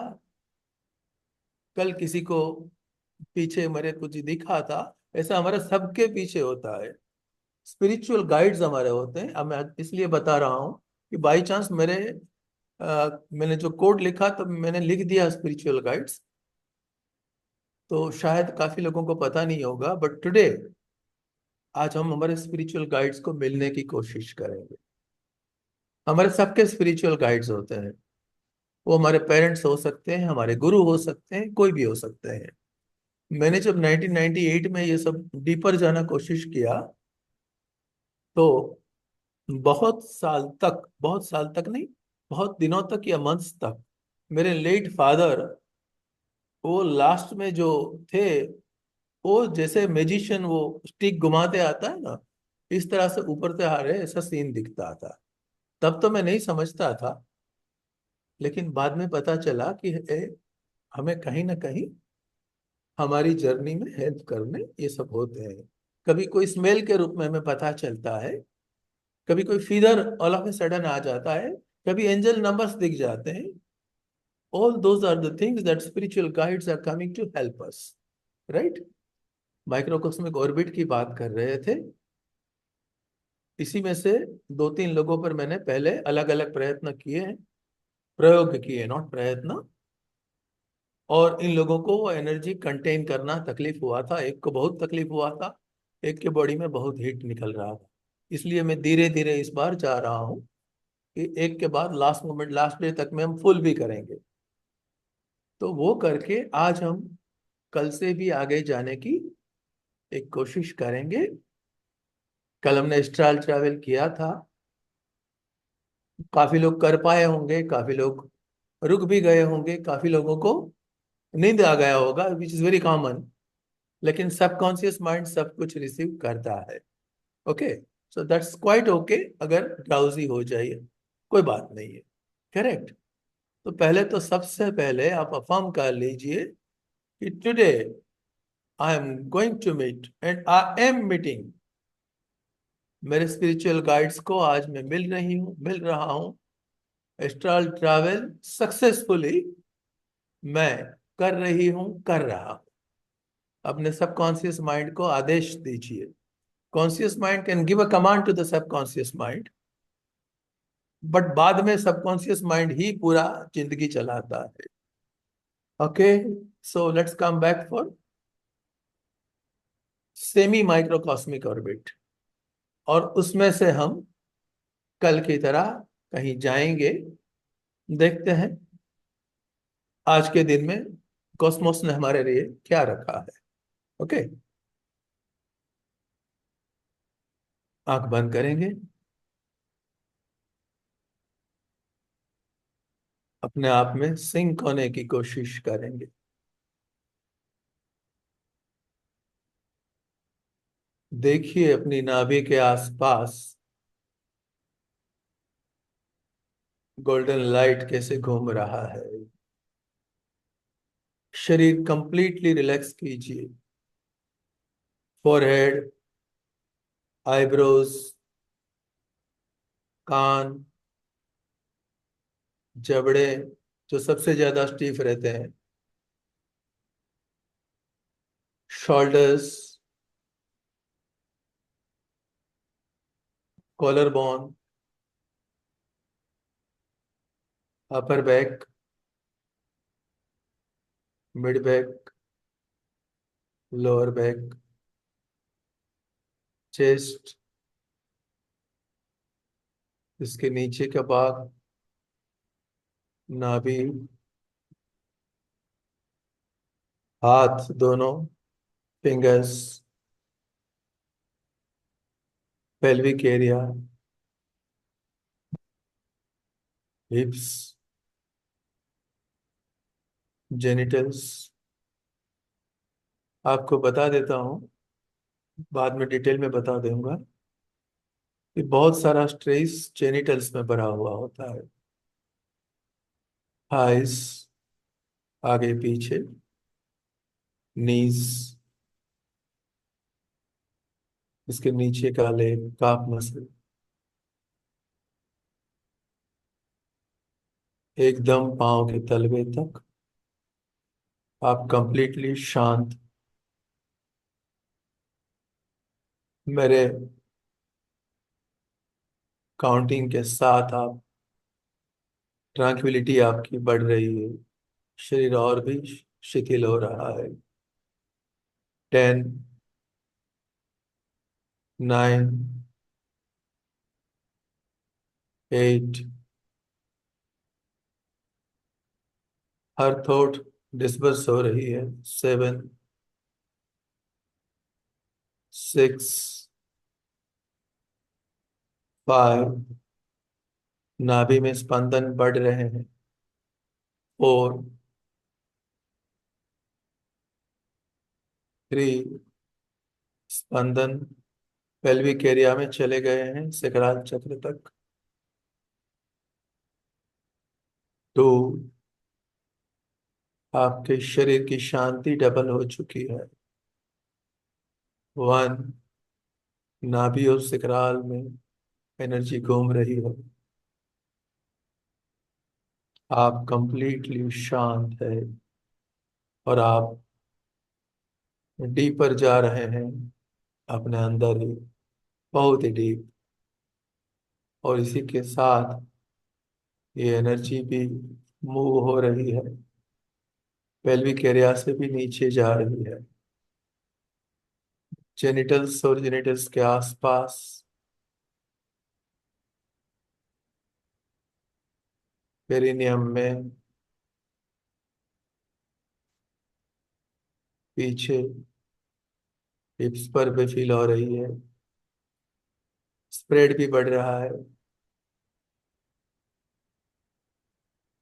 कल किसी को पीछे मेरे कुछ दिखा था। ऐसा हमारे सबके पीछे होता है। स्पिरिचुअल गाइड्स हमारे होते हैं। अब मैं इसलिए बता रहा हूँ कि बाई चांस मैंने जो कोड लिखा तो मैंने लिख दिया स्पिरिचुअल गाइड्स, तो शायद काफी लोगों को पता नहीं होगा। बट टुडे, आज हम हमारे स्पिरिचुअल गाइड्स को मिलने की कोशिश करेंगे। हमारे सबके स्पिरिचुअल गाइड्स होते हैं। वो हमारे पेरेंट्स हो सकते हैं, हमारे गुरु हो सकते हैं, कोई भी हो सकते हैं। मैंने जब 1998 में ये सब डीपर जाना कोशिश किया, तो बहुत साल तक नहीं, बहुत दिनों तक या मंथ्स तक, मेरे लेट फादर, वो लास्ट में जो थे, वो जैसे मैजिशियन, वो स्टिक घुमाते आता है ना, इस तरह से ऊपर से आ रहे, ऐसा सीन दिखता था। तब तो मैं नहीं समझता था, लेकिन बाद में पता चला कि हमें कहीं ना कहीं हमारी जर्नी में हेल्प करने ये सब होते हैं। कभी कोई स्मेल के रूप में हमें पता चलता है, कभी कोई fever all of a sudden आ जाता है, कभी एंजल नंबर्स दिख जाते हैं। All those are the things that spiritual guides are coming to help us, right? Microcosmic orbit की बात कर रहे थे। इसी में से 2-3 लोगों पर मैंने पहले अलग अलग प्रयत्न किए हैं, प्रयोग किए, नॉट प्रयत्न। और इन लोगों को वो एनर्जी कंटेन करना तकलीफ हुआ था। एक को बहुत तकलीफ हुआ था, एक के बॉडी में बहुत हीट निकल रहा था। इसलिए मैं धीरे धीरे इस बार जा रहा हूँ कि एक के बाद लास्ट मोमेंट, लास्ट डे तक में हम फुल भी करेंगे। तो वो करके आज हम कल से भी आगे जाने की एक कोशिश करेंगे। कल हमने एस्ट्रल ट्रैवल किया था। काफी लोग कर पाए होंगे, काफी लोग रुक भी गए होंगे, काफी लोगों को नींद आ गया होगा, विच इज वेरी कॉमन। लेकिन सबकॉन्शियस माइंड सब कुछ रिसीव करता है। Okay, so that's quite okay. अगर ड्राउजी हो जाए, कोई बात नहीं है। करेक्ट। तो पहले तो सबसे पहले आप अफर्म कर लीजिए कि today I am going to meet and I am meeting मेरे स्पिरिचुअल गाइड्स को। आज मैं मिल रहा हूँ। एस्ट्रल ट्रैवल सक्सेसफुली मैं कर रहा हूँ। अपने सबकॉन्शियस माइंड को आदेश दीजिए। Conscious mind can give a command to the subconscious mind, but बाद में सबकॉन्शियस माइंड ही पूरा जिंदगी चलाता है। Okay, so let's come back for semi microcosmic orbit. और उसमें से हम कल की तरह कहीं जाएंगे। देखते हैं आज के दिन में कॉस्मोस ने हमारे लिए क्या रखा है। ओके, आंख बंद करेंगे, अपने आप में सिंक होने की कोशिश करेंगे। देखिए अपनी नाभि के आसपास गोल्डन लाइट कैसे घूम रहा है। शरीर कंप्लीटली रिलैक्स कीजिए। फोरहेड, आईब्रोज, कान, जबड़े जो सबसे ज्यादा स्टीफ रहते हैं, shoulders, collar bone, upper back, mid back, lower back, chest, इसके नीचे का भाग, नाभि, हाथ दोनों, fingers, pelvic area, hips, genitals. आपको बता देता हूँ, बाद में डिटेल में बता दूंगा कि बहुत सारा स्ट्रेस जेनिटल्स में भरा हुआ होता है। थाइस, आगे पीछे, नीज, इसके नीचे का लेग, काफ मसल, एकदम पाँव के तलवे तक आप कंप्लीटली शांत। मेरे काउंटिंग के साथ आप, ट्रैंक्विलिटी आपकी बढ़ रही है, शरीर और भी शिथिल हो रहा है। 10, 9, 8, हर थॉट डिस्पर्स हो रही है। 7, 6, 5, नाभि में स्पंदन बढ़ रहे हैं। 4, 3, स्पंदन पेल्विक एरिया में चले गए हैं, सकराल चक्र तक। 2, आपके शरीर की शांति डबल हो चुकी है। 1, नाभि और सकराल में एनर्जी घूम रही है। आप कंप्लीटली शांत है और आप डीपर जा रहे हैं अपने अंदर ही, बहुत ही डीप। और इसी के साथ ये एनर्जी भी मूव हो रही है, पेल्विक एरिया से भी नीचे जा रही है, जेनिटल्स और जेनिटल्स के आसपास, पेरिनियम में, पीछे हिप्स पर भी फील हो रही है। स्प्रेड भी बढ़ रहा है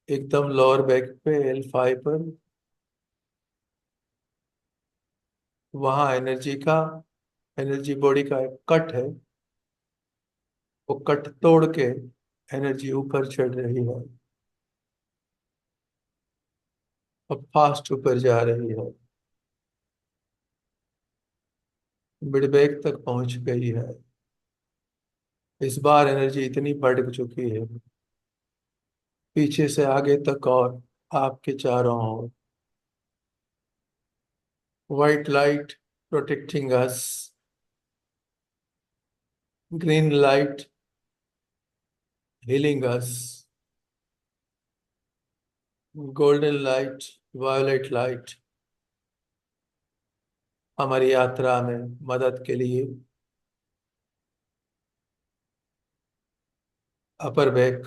एकदम लोअर बैक पे, L5 पर। वहाँ एनर्जी बॉडी का एक कट है, वो कट तोड़ के एनर्जी ऊपर चढ़ रही है, अब फास्ट ऊपर जा रही है, मिड बैक तक पहुंच गई है। इस बार एनर्जी इतनी बढ़ चुकी है, पीछे से आगे तक और आपके चारों ओर, white light protecting us, green light healing us, golden light, violet light हमारी यात्रा में मदद के लिए। अपर बैक,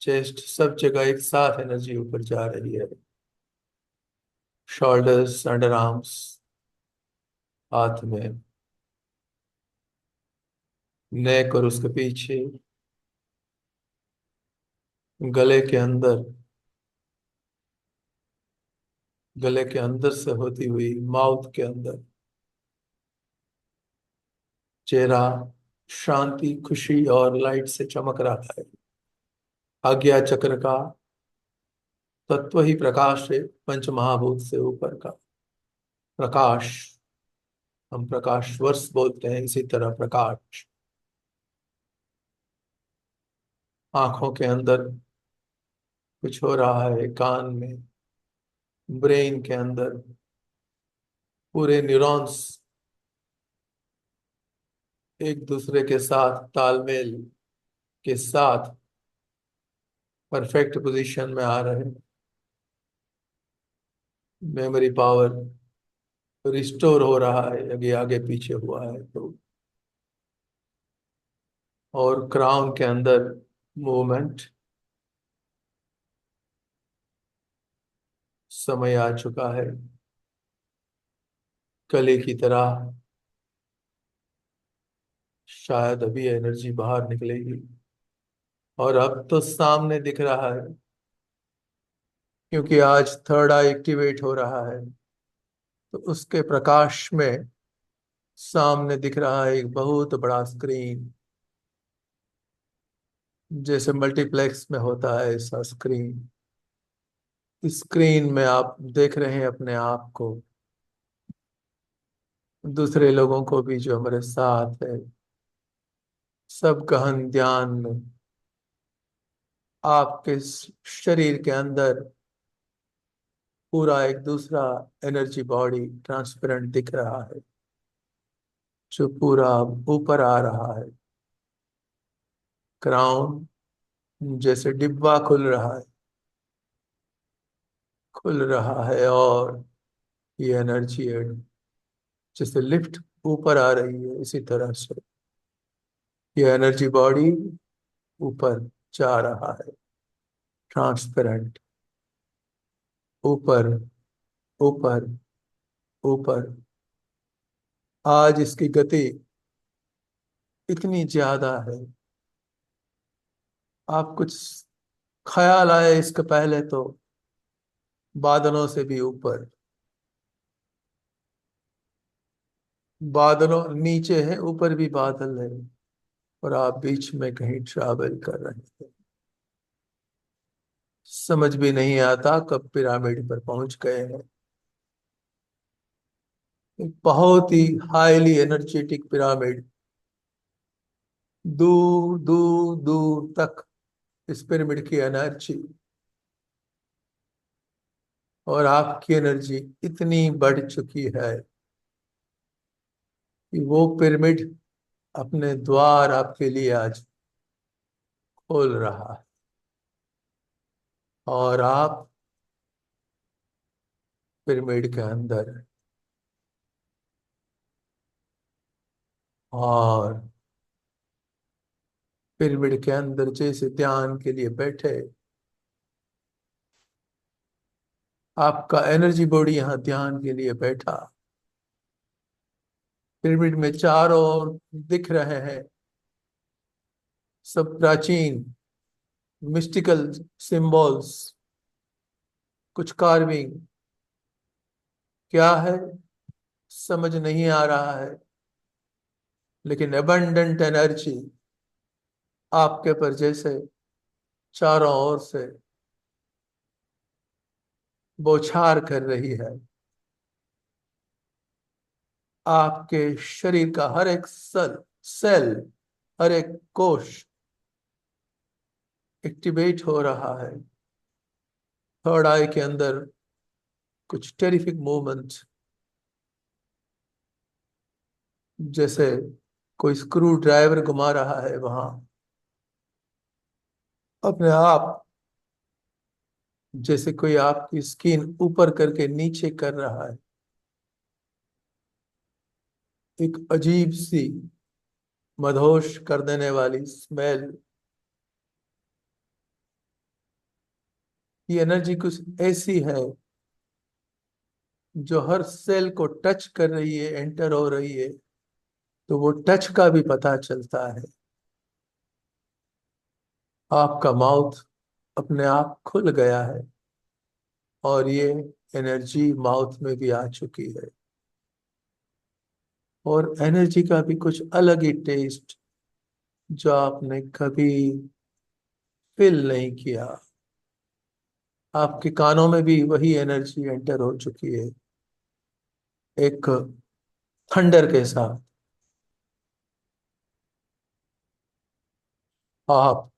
चेस्ट, सब जगह एक साथ एनर्जी ऊपर जा रही है। शोल्डर्स, अंडर आर्म्स, हाथ में, नेक और उसके पीछे, गले के अंदर, गले के अंदर से होती हुई माउथ के अंदर, चेहरा शांति, खुशी और लाइट से चमक रहा है। आज्ञा चक्र का तत्व ही प्रकाश है, पंच महाभूत से ऊपर का। प्रकाश, हम प्रकाश वर्ष बोलते हैं, इसी तरह प्रकाश आंखों के अंदर कुछ हो रहा है, कान में, ब्रेन के अंदर पूरे न्यूरॉन्स एक दूसरे के साथ तालमेल के साथ परफेक्ट पोजीशन में आ रहे हैं। मेमोरी पावर रिस्टोर हो रहा है, आगे आगे पीछे हुआ है तो। और क्राउन के अंदर मूवमेंट, समय आ चुका है, कली की तरह शायद अभी एनर्जी बाहर निकलेगी। और अब तो सामने दिख रहा है, क्योंकि आज थर्ड आई एक्टिवेट हो रहा है, तो उसके प्रकाश में सामने दिख रहा है एक बहुत बड़ा स्क्रीन, जैसे मल्टीप्लेक्स में होता है ऐसा स्क्रीन। स्क्रीन में आप देख रहे हैं अपने आप को, दूसरे लोगों को भी जो हमारे साथ है, सब गहन ध्यान में आपके शरीर के अंदर पूरा एक दूसरा एनर्जी बॉडी ट्रांसपेरेंट दिख रहा है, जो पूरा ऊपर आ रहा है। क्राउन जैसे डिब्बा खुल रहा है, खुल रहा है, और ये एनर्जी है जैसे लिफ्ट ऊपर आ रही है, इसी तरह से ये एनर्जी बॉडी ऊपर जा रहा है, ट्रांसपेरेंट, ऊपर ऊपर ऊपर। आज इसकी गति इतनी ज्यादा है, आप कुछ ख्याल आए इसके पहले तो बादलों से भी ऊपर, बादलों नीचे है, ऊपर भी बादल है, और आप बीच में कहीं ट्रैवल कर रहे हैं। समझ भी नहीं आता कब पिरामिड पर पहुंच गए हैं। एक बहुत ही हाईली एनर्जेटिक पिरामिड, दूर दूर दूर तक इस पिरामिड की एनर्जी और आपकी एनर्जी इतनी बढ़ चुकी है कि वो पिरामिड अपने द्वार आपके लिए आज खोल रहा है, और आप पिरामिड के अंदर हैं। और पिरामिड के अंदर जैसे ध्यान के लिए बैठे, आपका एनर्जी बॉडी यहाँ ध्यान के लिए बैठा, पिरामिड में चारों ओर दिख रहे हैं सब प्राचीन मिस्टिकल सिंबल्स, कुछ कार्विंग, क्या है समझ नहीं आ रहा है, लेकिन एबंडेंट एनर्जी आपके पर जैसे चारों ओर से बौछार कर रही है। आपके शरीर का हर एक सेल, हर एक कोश एक्टिवेट हो रहा है। थर्ड आई के अंदर कुछ टेरिफिक मूवमेंट, जैसे कोई स्क्रू ड्राइवर घुमा रहा है वहां, अपने आप जैसे कोई आपकी स्किन ऊपर करके नीचे कर रहा है। एक अजीब सी मदहोश कर देने वाली स्मेल, ये एनर्जी कुछ ऐसी है जो हर सेल को टच कर रही है, एंटर हो रही है, तो वो टच का भी पता चलता है। आपका माउथ अपने आप खुल गया है, और ये एनर्जी माउथ में भी आ चुकी है, और एनर्जी का भी कुछ अलग ही टेस्ट जो आपने कभी फील नहीं किया। आपके कानों में भी वही एनर्जी एंटर हो चुकी है, एक थंडर के साथ आप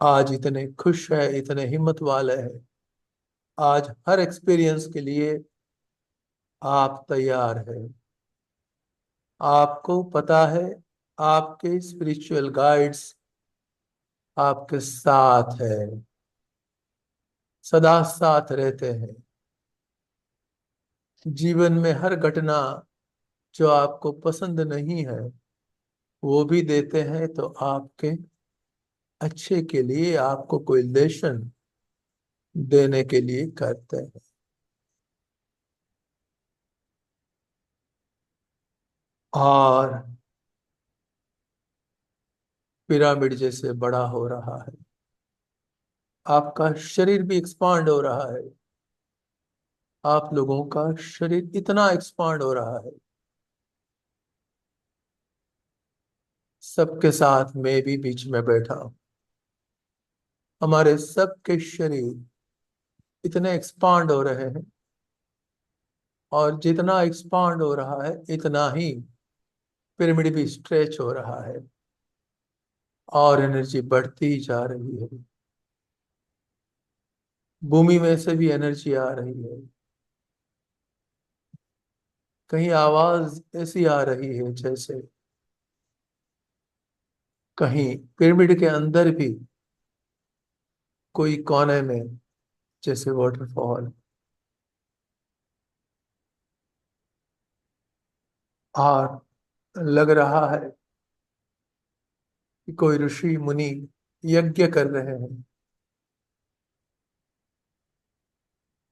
आज इतने खुश है, इतने हिम्मत वाले हैं, आज हर एक्सपीरियंस के लिए आप तैयार हैं। आपको पता है आपके स्पिरिचुअल गाइड्स आपके साथ है, सदा साथ रहते हैं। जीवन में हर घटना जो आपको पसंद नहीं है वो भी देते हैं, तो आपके अच्छे के लिए, आपको कोई लेसन देने के लिए करते हैं। और पिरामिड जैसे बड़ा हो रहा है, आपका शरीर भी एक्सपांड हो रहा है। आप लोगों का शरीर इतना एक्सपांड हो रहा है, सबके साथ मैं भी बीच में बैठा हूं। हमारे सबके शरीर इतने एक्सपांड हो रहे हैं, और जितना एक्सपांड हो रहा है इतना ही पिरामिड भी स्ट्रेच हो रहा है, और एनर्जी बढ़ती जा रही है। भूमि में से भी एनर्जी आ रही है। कहीं आवाज ऐसी आ रही है जैसे कहीं पिरामिड के अंदर भी कोई कोने में जैसे वाटरफॉल, और लग रहा है कि कोई ऋषि मुनि यज्ञ कर रहे हैं।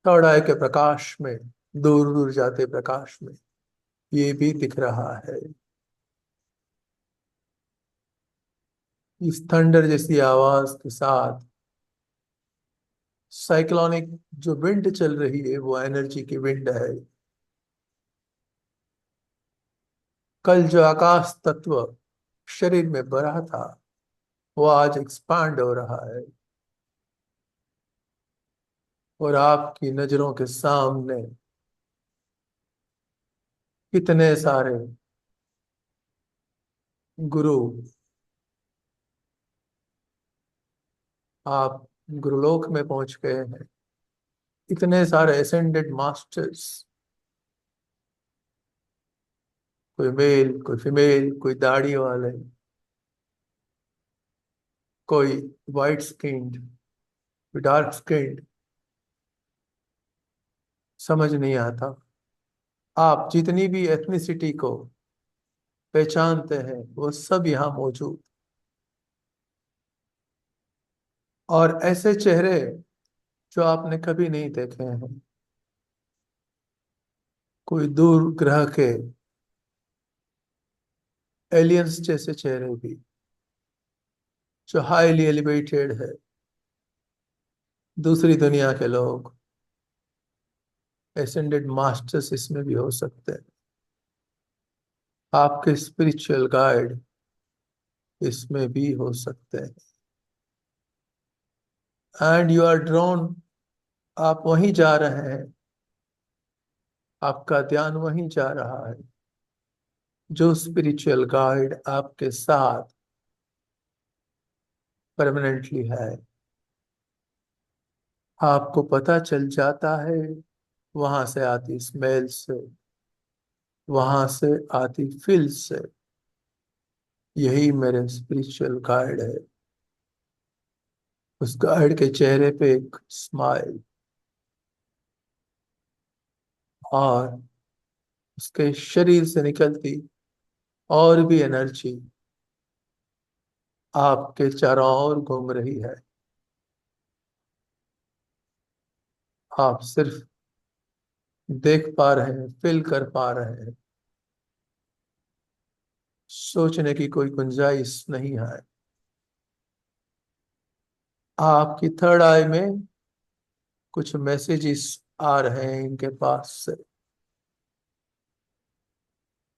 थर्ड आई के प्रकाश में, दूर दूर जाते प्रकाश में ये भी दिख रहा है। इस थंडर जैसी आवाज के साथ साइक्लोनिक जो विंड चल रही है वो एनर्जी की विंड है। कल जो आकाश तत्व शरीर में भरा था वो आज एक्सपांड हो रहा है, और आपकी नजरों के सामने कितने सारे गुरु, आप गुरुलोक में पहुंच गए हैं। इतने सारे एसेंडेड मास्टर्स, कोई मेल, कोई फीमेल, कोई दाढ़ी वाले, कोई वाइट स्किन्ड, कोई डार्क स्किन्ड, समझ नहीं आता। आप जितनी भी एथनिसिटी को पहचानते हैं वो सब यहाँ मौजूद। और ऐसे चेहरे जो आपने कभी नहीं देखे हैं, कोई दूर ग्रह के एलियंस जैसे चेहरे भी, जो हाईली एलिवेटेड है। दूसरी दुनिया के लोग, एसेंडेड मास्टर्स इसमें भी हो सकते हैं। आपके स्पिरिचुअल गाइड इसमें भी हो सकते हैं। एंड यू आर ड्रॉन, आप वहीं जा रहे हैं, आपका ध्यान वहीं जा रहा है जो स्पिरिचुअल गाइड आपके साथ परमानेंटली है। आपको पता चल जाता है, वहां से आती स्मेल से, वहां से आती फील से, यही मेरे स्पिरिचुअल गाइड है। उस गाइड के चेहरे पे एक स्माइल, और उसके शरीर से निकलती और भी एनर्जी आपके चारों ओर घूम रही है। आप सिर्फ देख पा रहे हैं, फील कर पा रहे हैं। सोचने की कोई गुंजाइश नहीं है। आपकी थर्ड आई में कुछ मैसेजेस आ रहे हैं इनके पास से।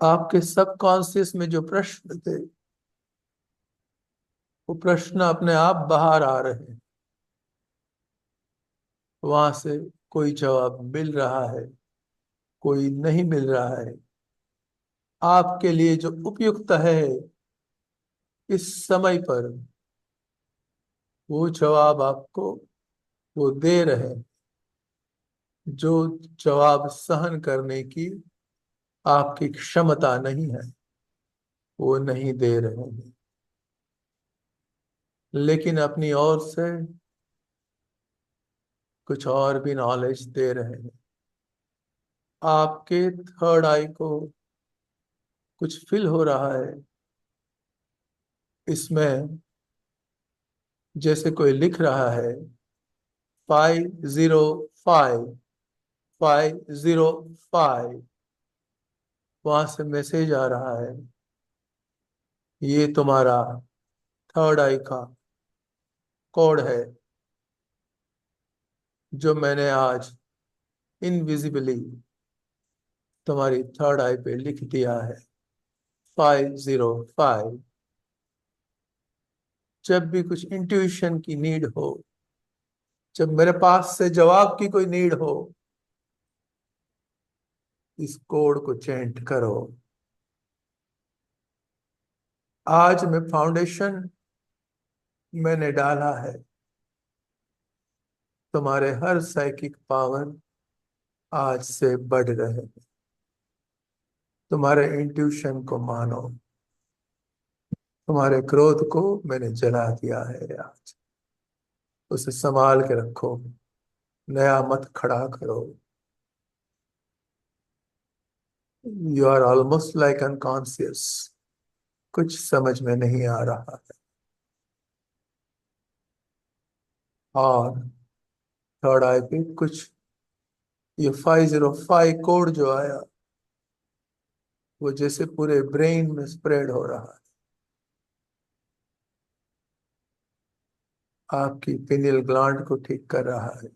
आपके सबकॉन्शियस में जो प्रश्न थे वो प्रश्न अपने आप बाहर आ रहे हैं, वहां से कोई जवाब मिल रहा है। कोई नहीं मिल रहा है आपके लिए जो उपयुक्त है इस समय पर, वो जवाब आपको वो दे रहे हैं। जो जवाब सहन करने की आपकी क्षमता नहीं है, वो नहीं दे रहे हैं, लेकिन अपनी ओर से कुछ और भी नॉलेज दे रहे हैं। आपके थर्ड आई को कुछ फील हो रहा है इसमें, जैसे कोई लिख रहा है 505, 505। वहां से मैसेज आ रहा है, ये तुम्हारा थर्ड आई का कोड है, जो मैंने आज इनविजिबली तुम्हारी थर्ड आई पे लिख दिया है। 505। जब भी कुछ इंट्यूशन की नीड हो, जब मेरे पास से जवाब की कोई नीड हो, इस कोड को चेंट करो। आज मैं फाउंडेशन मैंने डाला है, तुम्हारे हर साइकिक पावर आज से बढ़ रहे हैं। तुम्हारे इंट्यूशन को मानो, तुम्हारे क्रोध को मैंने जला दिया है आज। उसे संभाल के रखो, नया मत खड़ा करो। You are almost like unconscious, कुछ समझ में नहीं आ रहा है। और थर्ड आई पे कुछ, ये 505 कोड जो आया, वो जैसे पूरे ब्रेन में स्प्रेड हो रहा है, आपकी पिनियल ग्लैंड को ठीक कर रहा है।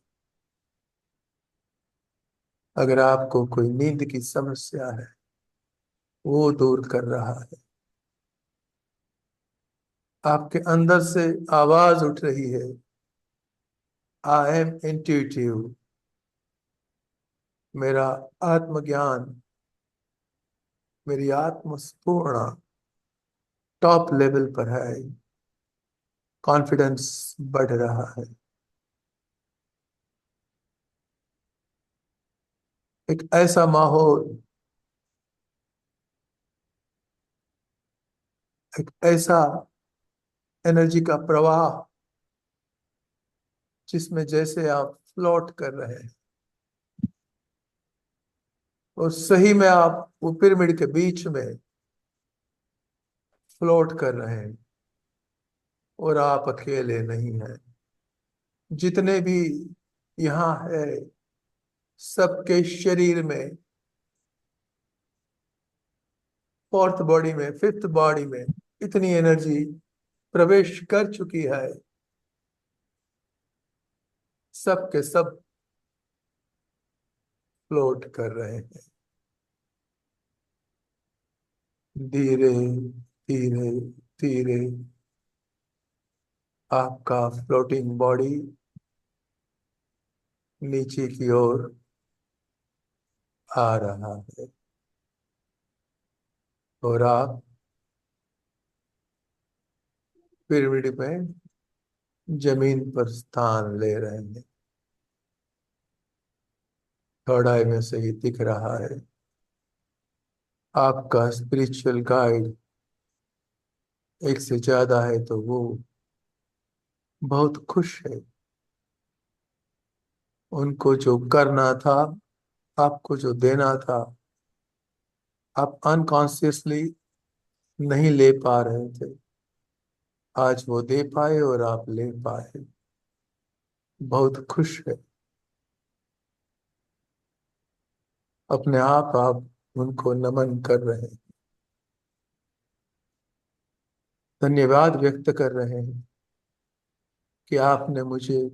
अगर आपको कोई नींद की समस्या है, वो दूर कर रहा है। आपके अंदर से आवाज उठ रही है, आई एम इंट्यूटिव। मेरा आत्मज्ञान, मेरी आत्मस्फूर्णा टॉप लेवल पर है। कॉन्फिडेंस बढ़ रहा है। एक ऐसा माहौल, एक ऐसा एनर्जी का प्रवाह, जिसमें जैसे आप फ्लोट कर रहे हैं, और सही में आप वो पिरामिड के बीच में फ्लोट कर रहे हैं, और आप अकेले नहीं हैं। जितने भी यहाँ है, सबके शरीर में, फोर्थ बॉडी में, फिफ्थ बॉडी में इतनी एनर्जी प्रवेश कर चुकी है। सब के सब फ्लोट कर रहे हैं। धीरे धीरे धीरे आपका फ्लोटिंग बॉडी नीचे की ओर आ रहा है, और आप पिरामिड में जमीन पर स्थान ले रहे हैं। थर्ड आई में से ही दिख रहा है, आपका स्पिरिचुअल गाइड एक से ज्यादा है, तो वो बहुत खुश है। उनको जो करना था, आपको जो देना था, आप अनकॉन्शियसली नहीं ले पा रहे थे, आज वो दे पाए और आप ले पाए। बहुत खुश है। अपने आप उनको नमन कर रहे हैं, धन्यवाद व्यक्त कर रहे हैं कि आपने मुझे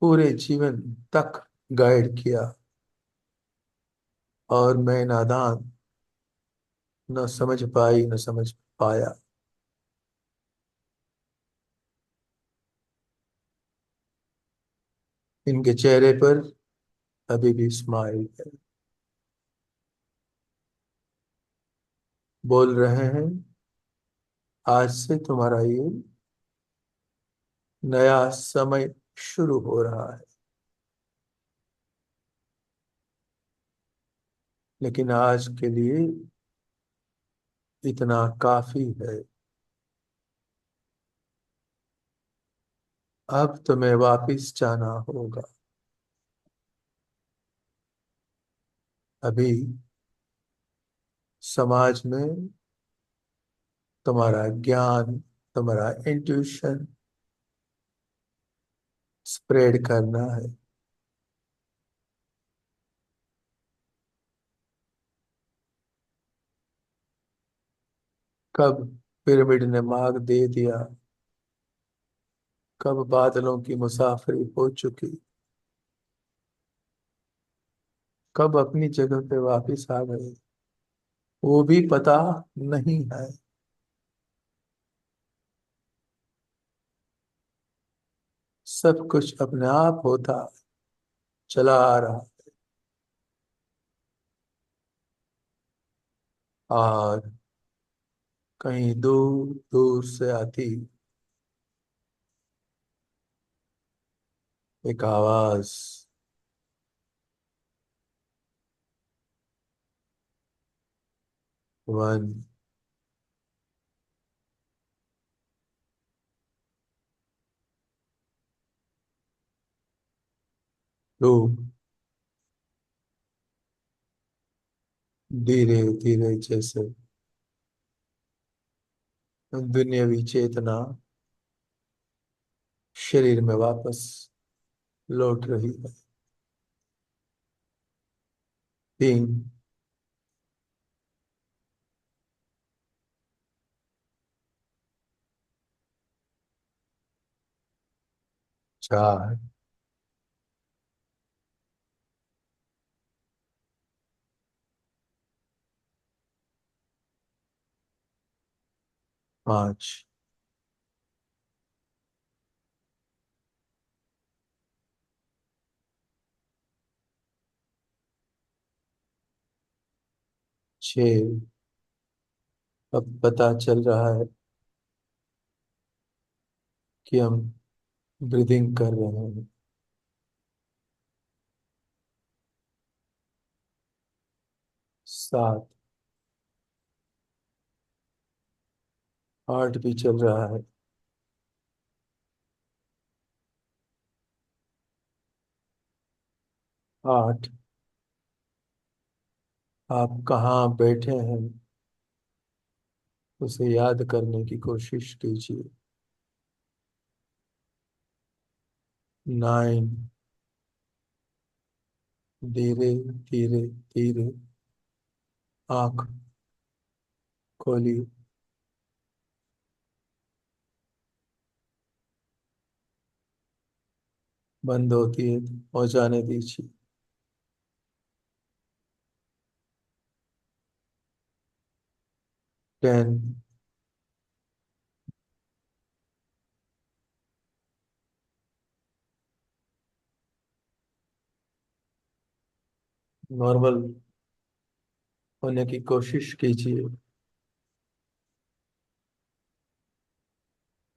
पूरे जीवन तक गाइड किया, और मैं नादान, न समझ पाई न समझ पाया। इनके चेहरे पर अभी भी स्माइल है। बोल रहे हैं आज से तुम्हारा ये नया समय शुरू हो रहा है। लेकिन आज के लिए इतना काफी है। अब तुम्हें वापिस जाना होगा। अभी समाज में तुम्हारा ज्ञान, तुम्हारा इंट्यूशन स्प्रेड करना है। कब पिरामिड ने मार्ग दे दिया, कब बादलों की मुसाफरी हो चुकी, कब अपनी जगह पे वापिस आ गए, वो भी पता नहीं है। सब कुछ अपने आप होता चला आ रहा। और कहीं दूर दूर से आती एक आवाज, वन, टू, धीरे धीरे जैसे दुनियावी चेतना शरीर में वापस लौट रही है। तीन, चार, पांच, छ। अब पता चल रहा है कि हम ब्रीदिंग कर रहे हैं। सात, हार्ट भी चल रहा है। आठ, आप कहाँ बैठे हैं उसे याद करने की कोशिश कीजिए। नाइन, धीरे धीरे धीरे आंख खोलिए। बंद होती है तो हो जाने दीजिए। 10, नॉर्मल होने की कोशिश कीजिए।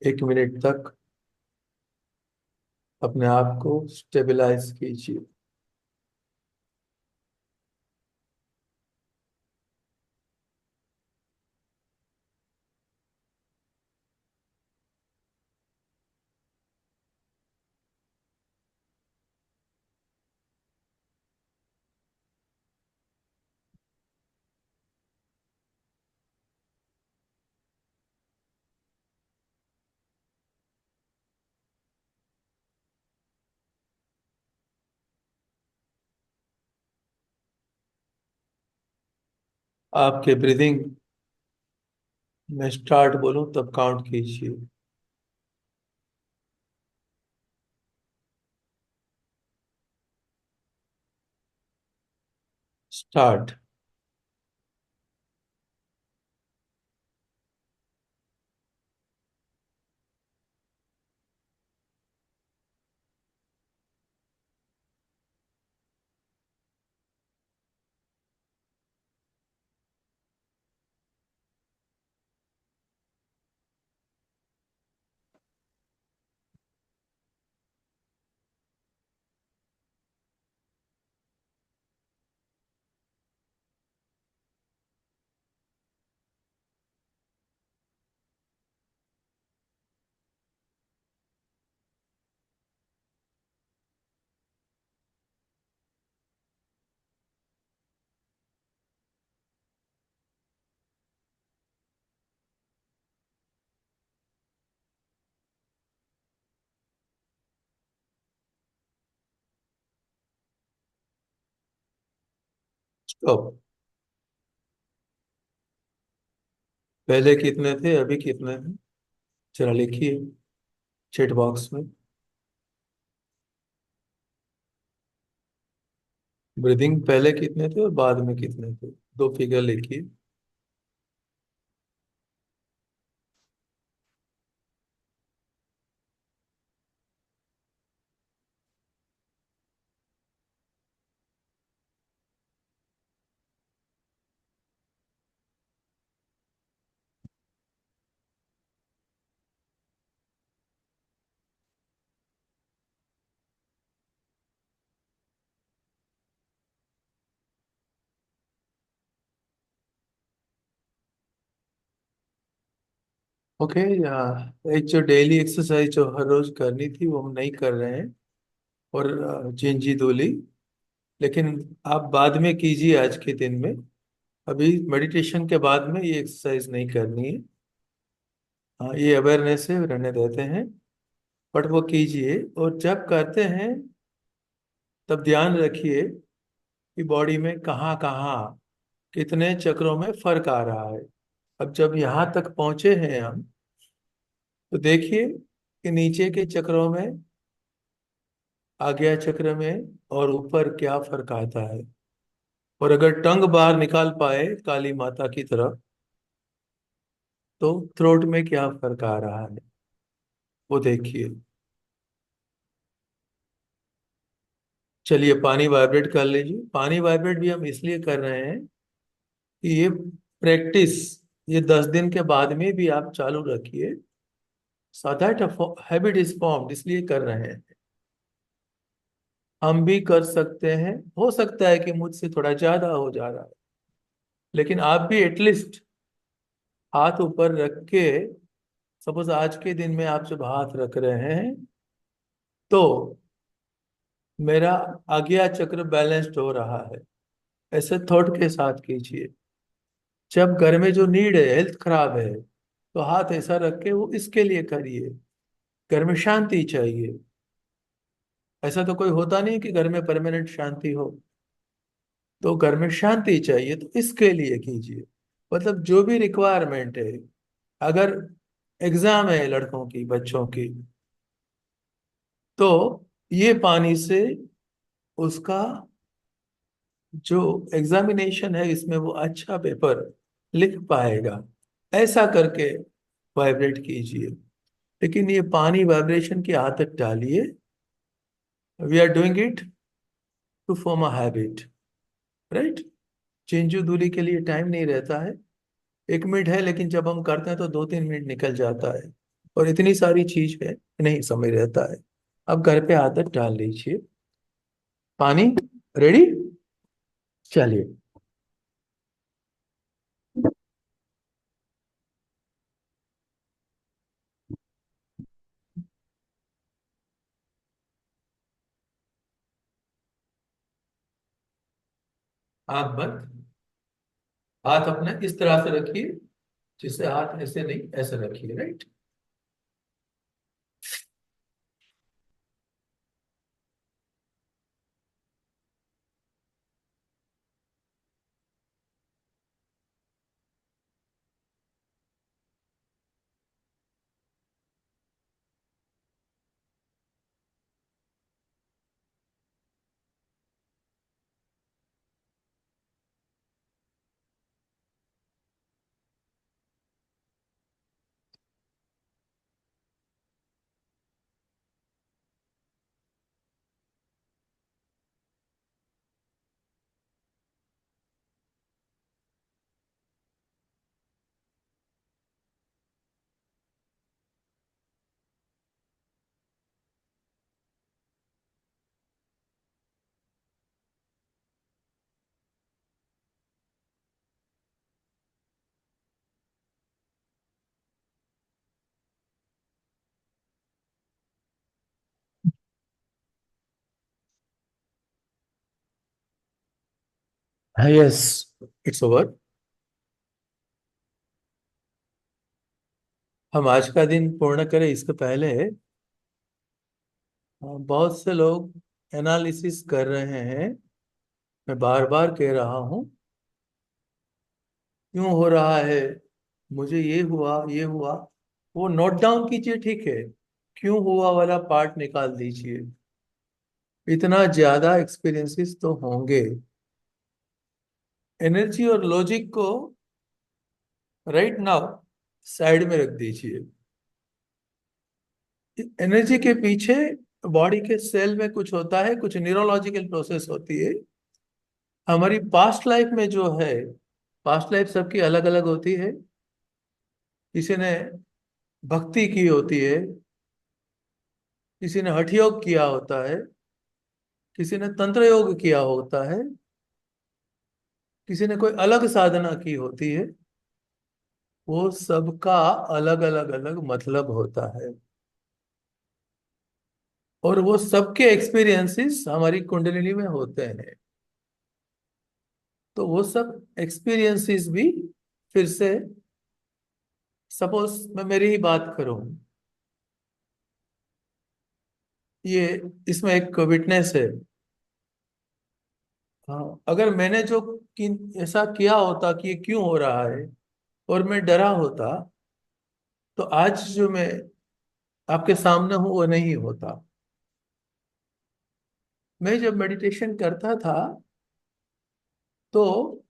1 मिनट तक अपने आप को स्टेबलाइज कीजिए। आपके ब्रीदिंग में स्टार्ट बोलूं तब काउंट कीजिए। स्टार्ट। तो पहले कितने थे, अभी कितने हैं, जरा लिखिए चैट बॉक्स में। ब्रीदिंग पहले कितने थे और बाद में कितने थे, दो फिगर लिखिए। ओके। एक जो डेली एक्सरसाइज जो हर रोज करनी थी वो हम नहीं कर रहे हैं, और चिंजी दोली, लेकिन आप बाद में कीजिए आज के दिन में। अभी मेडिटेशन के बाद में ये एक्सरसाइज नहीं करनी है। हाँ, ये अवेयरनेस है, रहने देते हैं, बट वो कीजिए। और जब करते हैं तब ध्यान रखिए कि बॉडी में कहाँ कहाँ कितने चक्रों में फर्क आ रहा है। अब जब यहाँ तक पहुंचे हैं हम, तो देखिए कि नीचे के चक्रों में, आज्ञा चक्र में और ऊपर क्या फर्क आता है। और अगर टंग बाहर निकाल पाए काली माता की तरफ, तो थ्रोट में क्या फर्क आ रहा है वो देखिए। चलिए पानी वाइब्रेट कर लीजिए। पानी वाइब्रेट भी हम इसलिए कर रहे हैं कि ये प्रैक्टिस, ये 10 दिन के बाद में भी आप चालू रखिए। So that habit is formed, इसलिए कर रहे हैं। हम भी कर सकते हैं। हो सकता है कि मुझसे थोड़ा ज्यादा हो जा रहा है, लेकिन आप भी एटलीस्ट हाथ ऊपर रख के, सपोज आज के दिन में आप जब हाथ रख रहे हैं, तो मेरा आज्ञा चक्र बैलेंस्ड हो रहा है, ऐसे थॉट के साथ कीजिए। जब घर में जो नीड है, हेल्थ खराब है, तो हाथ ऐसा रख के वो इसके लिए करिए। घर में शांति चाहिए, ऐसा तो कोई होता नहीं कि घर में परमानेंट शांति हो। तो घर में शांति चाहिए तो इसके लिए कीजिए। मतलब जो भी रिक्वायरमेंट है, अगर एग्जाम है लड़कों की, बच्चों की, तो ये पानी से उसका जो एग्जामिनेशन है इसमें वो अच्छा पेपर लिख पाएगा। ऐसा करके वाइब्रेट कीजिए। लेकिन ये पानी वाइब्रेशन की आदत डालिए। We are doing it to form a habit, right. चिंजू दूली के लिए टाइम नहीं रहता है, 1 मिनट है, लेकिन जब हम करते हैं तो 2-3 मिनट निकल जाता है। और इतनी सारी चीज है, नहीं समय रहता है। अब घर पे आदत डाल लीजिए। पानी रेडी। चलिए। आंख बंद, हाथ अपने इस तरह से रखिए, जिससे हाथ ऐसे नहीं, ऐसे रखिए, राइट। Yes, it's over. हम आज का दिन पूर्ण करें इसके पहले, बहुत से लोग एनालिसिस कर रहे हैं मैं बार बार कह रहा हूं, क्यों हो रहा है, मुझे ये हुआ ये हुआ, वो नोट डाउन कीजिए, ठीक है, क्यों हुआ वाला पार्ट निकाल दीजिए। इतना ज्यादा एक्सपीरियंसेस तो होंगे। एनर्जी और लॉजिक को राइट नाउ साइड में रख दीजिए। एनर्जी के पीछे बॉडी के सेल में कुछ होता है, कुछ न्यूरोलॉजिकल प्रोसेस होती है। हमारी पास्ट लाइफ में जो है, पास्ट लाइफ सबकी अलग अलग होती है। किसी ने भक्ति की होती है, किसी ने हठ योग किया होता है, किसी ने तंत्र योग किया होता है, किसी ने कोई अलग साधना की होती है। वो सबका अलग अलग अलग मतलब होता है, और वो सबके एक्सपीरियंसेस हमारी कुंडलिनी में होते हैं। तो वो सब एक्सपीरियंसेस भी फिर से, सपोज मैं मेरी ही बात करूं, ये इसमें एक विटनेस है। हाँ, अगर मैंने जो ऐसा किया होता कि ये क्यों हो रहा है, और मैं डरा होता, तो आज जो मैं आपके सामने हूं वो नहीं होता। मैं जब मेडिटेशन करता था, तो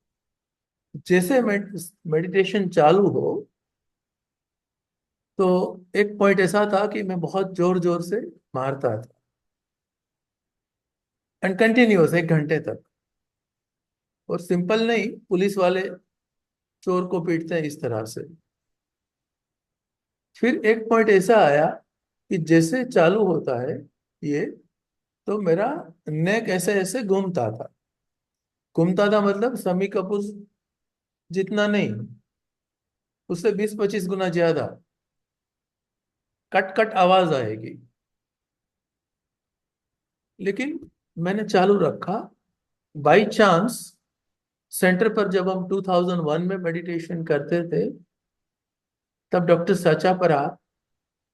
जैसे मेडिटेशन चालू हो, तो एक पॉइंट ऐसा था कि मैं बहुत जोर जोर से मारता था, एंड कंटिन्यूअस 1 घंटे तक। और सिंपल नहीं, पुलिस वाले चोर को पीटते हैं इस तरह से। फिर एक पॉइंट ऐसा आया कि जैसे चालू होता है ये, तो मेरा नेक ऐसे ऐसे घूमता था। घूमता था मतलब शम्मी कपूर जितना नहीं, उससे 20-25 गुना ज्यादा कट कट आवाज आएगी। लेकिन मैंने चालू रखा। बाई चांस सेंटर पर जब हम 2001 में मेडिटेशन करते थे, तब डॉक्टर साचा परा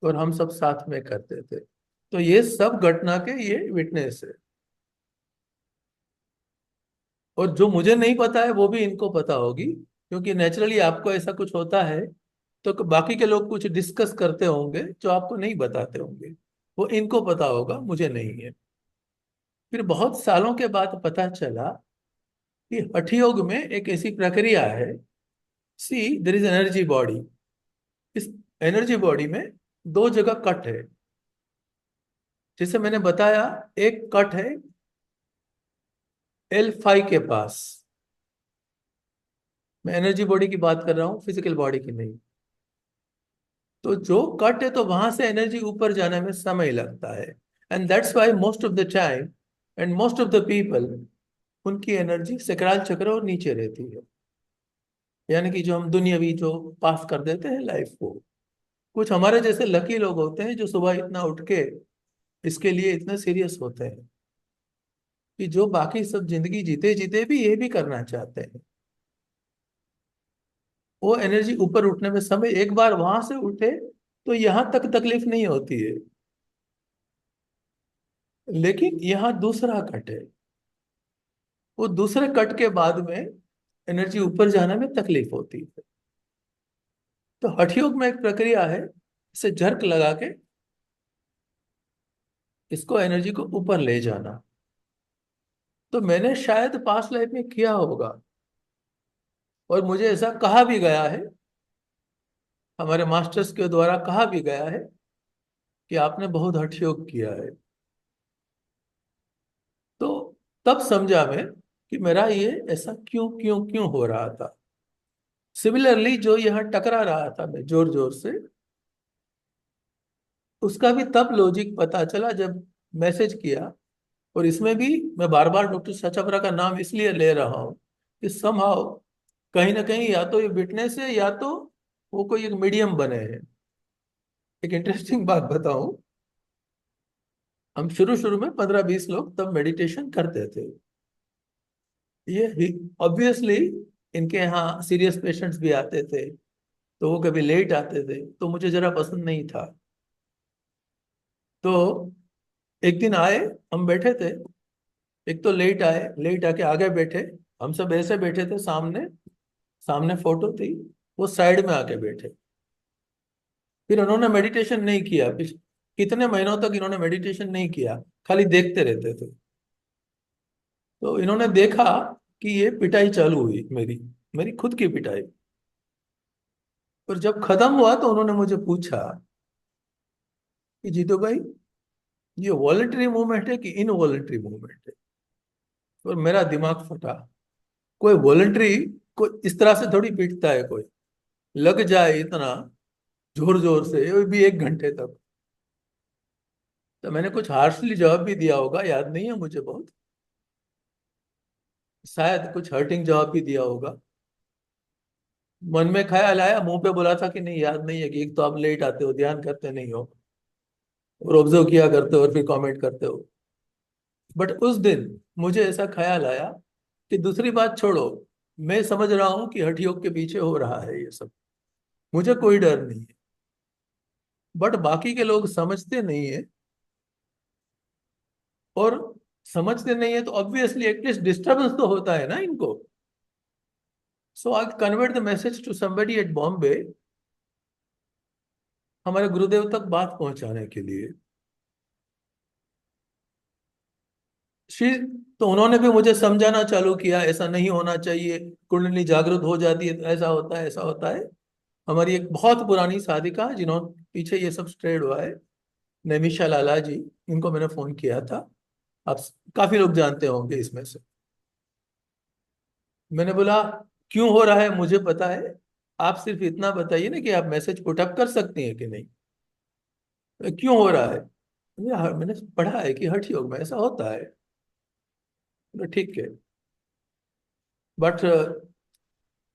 और हम सब साथ में करते थे। तो ये सब घटना के ये विटनेस है। और जो मुझे नहीं पता है वो भी इनको पता होगी, क्योंकि नेचुरली आपको ऐसा कुछ होता है तो बाकी के लोग कुछ डिस्कस करते होंगे जो आपको नहीं बताते होंगे। वो इनको पता होगा, मुझे नहीं है। फिर बहुत सालों के बाद पता चला कि हठ योग में एक ऐसी प्रक्रिया है। सी देर इज एनर्जी बॉडी। इस एनर्जी बॉडी में 2 जगह कट है। जैसे मैंने बताया, एक कट है L5 के पास। मैं एनर्जी बॉडी की बात कर रहा हूँ, फिजिकल बॉडी की नहीं। तो जो कट है, तो वहां से एनर्जी ऊपर जाने में समय लगता है। And that's why most of the time and most of the people, उनकी एनर्जी सकराल चक्र और नीचे रहती है। यानी कि जो हम दुनियावी जो पास कर देते हैं लाइफ को। कुछ हमारे जैसे लकी लोग होते हैं जो सुबह इतना उठ के इसके लिए इतने सीरियस होते हैं, कि जो बाकी सब जिंदगी जीते जीते भी ये भी करना चाहते हैं। वो एनर्जी ऊपर उठने में समय, एक बार वहां से उठे तो यहां तक तकलीफ नहीं होती है। लेकिन यहाँ दूसरा कट है। वो दूसरे कट के बाद में एनर्जी ऊपर जाने में तकलीफ होती है। तो हठ योग में एक प्रक्रिया है, इसे झर्क लगा के इसको एनर्जी को ऊपर ले जाना। तो मैंने शायद पास्ट लाइफ में किया होगा, और मुझे ऐसा कहा भी गया है, हमारे मास्टर्स के द्वारा कहा भी गया है कि आपने बहुत हठ योग किया है। तो तब समझा मैं कि मेरा ये ऐसा क्यों क्यों क्यों हो रहा था। सिमिलरली जो यहाँ टकरा रहा था मैं जोर जोर से, उसका भी तब लॉजिक पता चला जब मैसेज किया। और इसमें भी मैं बार बार डॉक्टर सचावरा का नाम इसलिए ले रहा हूँ कि समहाउ कहीं ना कहीं या तो ये विटनेस है, या तो वो कोई एक मीडियम बने हैं। एक इंटरेस्टिंग बात बताऊं, हम शुरू शुरू में 15-20 लोग तब मेडिटेशन करते थे। ये ऑब्वियसली इनके यहाँ सीरियस पेशेंट्स भी आते थे, तो वो कभी लेट आते थे, तो मुझे जरा पसंद नहीं था। तो एक दिन आए, हम बैठे थे, एक तो लेट आए, लेट आके आगे बैठे, हम सब ऐसे बैठे थे सामने, सामने फोटो थी, वो साइड में आके बैठे। फिर उन्होंने मेडिटेशन नहीं किया, कितने महीनों तक इन्होंने मेडिटेशन नहीं किया, खाली देखते रहते थे। तो इन्होंने देखा कि ये पिटाई चालू हुई, मेरी मेरी खुद की पिटाई। और जब खत्म हुआ तो उन्होंने मुझे पूछा कि जीतू भाई, ये वॉलंटरी मूवमेंट है कि इनवॉलंटरी मूवमेंट है? और मेरा दिमाग फटा। कोई वॉलंटरी, कोई इस तरह से थोड़ी पीटता है कोई, लग जाए इतना जोर जोर से, वो भी 1 घंटे तक। तो मैंने कुछ हार्शली जवाब भी दिया होगा, याद नहीं है मुझे बहुत, शायद कुछ हर्टिंग जवाब भी दिया होगा। मन में ख्याल आया, मुंह पे बोला था कि नहीं, याद नहीं है, कि एक तो आप लेट आते हो, ध्यान करते नहीं हो, और ऑब्जर्व किया करते हो और फिर कमेंट करते हो। बट उस दिन मुझे ऐसा ख्याल आया कि दूसरी बात छोड़ो, मैं समझ रहा हूं कि हठयोग के पीछे हो रहा है ये सब, मुझे कोई डर नहीं है। बट बाकी के लोग समझते नहीं है, और समझते नहीं है तो ऑब्वियसली एटलीस्ट डिस्टर्बेंस तो होता है ना इनको। So I convert the message to somebody at Bombay, हमारे गुरुदेव तक बात पहुंचाने के लिए। श्री, तो उन्होंने भी मुझे समझाना चालू किया, ऐसा नहीं होना चाहिए, कुंडली जागृत हो जाती है तो ऐसा होता है, ऐसा होता है। हमारी एक बहुत पुरानी साधिका, जिन्होंने पीछे ये सब स्ट्रेड हुआ है, नैमिषा लाला जी, इनको मैंने फोन किया था। आप काफी लोग जानते होंगे इसमें से। मैंने बोला, क्यों हो रहा है मुझे पता है, आप सिर्फ इतना बताइए ना कि आप मैसेज पुटअप कर सकती हैं कि नहीं, क्यों हो रहा है? मैंने पढ़ा है कि हठ योग में ऐसा होता है। बोले, ठीक है, बट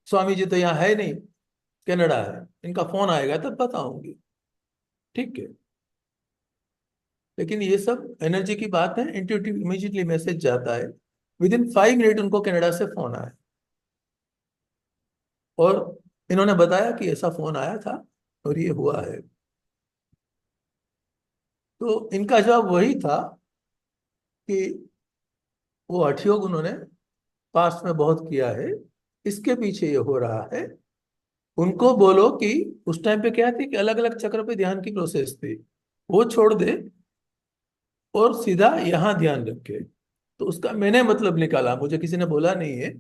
स्वामी जी तो यहाँ है नहीं, कनाडा है, इनका फोन आएगा तब बताऊंगी। ठीक है। लेकिन ये सब एनर्जी की बात है, इंट्यूटिव इमीडिएटली मैसेज जाता है। विद इन 5 मिनट उनको कनाडा से फोन आया, और इन्होंने बताया कि ऐसा फोन आया था और ये हुआ है। तो इनका जवाब वही था कि वो हठयोग उन्होंने पास्ट में बहुत किया है, इसके पीछे ये हो रहा है। उनको बोलो कि उस टाइम पे क्या थी कि अलग अलग चक्र पे ध्यान की प्रोसेस थी, वो छोड़ दे और सीधा यहाँ ध्यान रखे। तो उसका मैंने मतलब निकाला, मुझे किसी ने बोला नहीं है,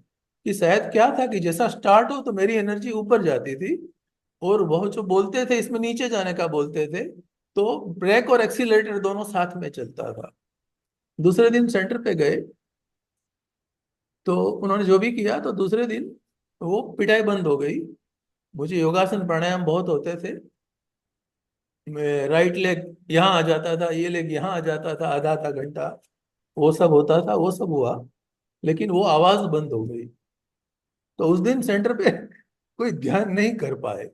कि शायद क्या था कि जैसा स्टार्ट हो तो मेरी एनर्जी ऊपर जाती थी, और वह जो बोलते थे इसमें नीचे जाने का बोलते थे, तो ब्रेक और एक्सीलरेटर दोनों साथ में चलता था। दूसरे दिन सेंटर पे गए, तो उन्होंने जो भी किया, तो दूसरे दिन वो पिटाई बंद हो गई। मुझे योगासन प्राणायाम बहुत होते थे, मैं राइट लेग यहाँ आ जाता था, ये लेग यहाँ आ जाता था, आधा आधा घंटा वो सब होता था, वो सब हुआ, लेकिन वो आवाज बंद हो गई। तो उस दिन सेंटर पे कोई ध्यान नहीं कर पाए।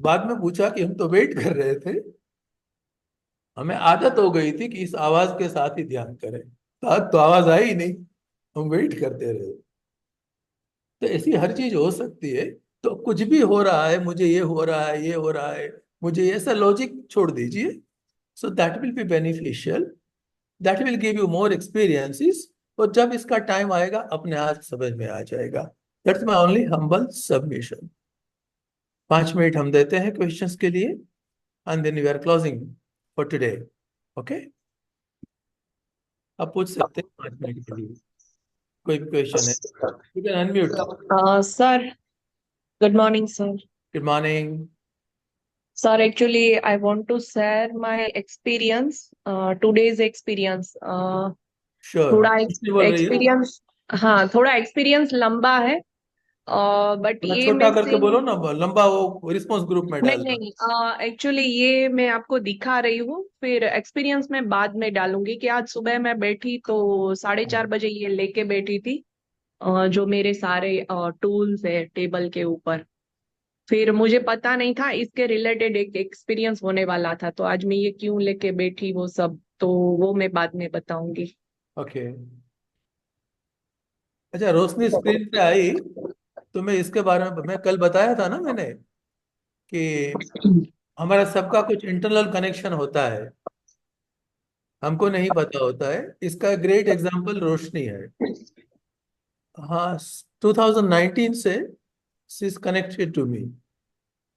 बाद में पूछा कि हम तो वेट कर रहे थे, हमें आदत हो गई थी कि इस आवाज के साथ ही ध्यान करें, तो आज तो आवाज आई ही नहीं, हम वेट करते रहे। तो ऐसी हर चीज हो सकती है। तो कुछ भी हो रहा है, मुझे ये हो रहा है, ये हो रहा है, मुझे ये, ऐसा लॉजिक छोड़ दीजिए। So that will be beneficial, that will give you more experiences, और जब इसका टाइम आएगा अपने आप समझ में आ जाएगा। That's my only humble submission. 5 minute हम देते हैं क्वेश्चंस के लिए, and then we are closing for today. Okay, आप पूछ सकते हैं 5 मिनट के लिए, कोई भी क्वेश्चन है, you can unmute. Sir, good morning, sir. Good morning. Sir, actually, I want to share my experience, today's experience. Sure, थोड़ा किससे बोल रही हो? एक्सपीरियंस, हाँ थोड़ा एक्सपीरियंस लंबा है, बट थोड़ा ये छोटा मैं करके से बोलो ना, लंबा वो रिस्पॉन्स ग्रुप में नहीं डालना। नहीं, एक्चुअली ये मैं आपको दिखा रही हूँ, फिर एक्सपीरियंस में बाद में डालूंगी कि आज सुबह मैं बैठी तो 4:30 बजे ये लेके बैठी थी, जो मेरे सारे टूल्स है टेबल के ऊपर। फिर मुझे पता नहीं था इसके रिलेटेड एक एक्सपीरियंस होने वाला था, तो आज मैं ये क्यों लेके बैठी वो सब तो वो मैं बाद में बताऊंगी। ओके। अच्छा, रोशनी स्क्रीन पे आई, तो मैं इसके बारे में, मैं कल बताया था ना मैंने कि हमारा सबका कुछ इंटरनल कनेक्शन होता है। हमको नहीं पता होता है। इसका ग्रेट एग्जाम्पल रोशनी है। हाँ, 2019 से she is connected to me.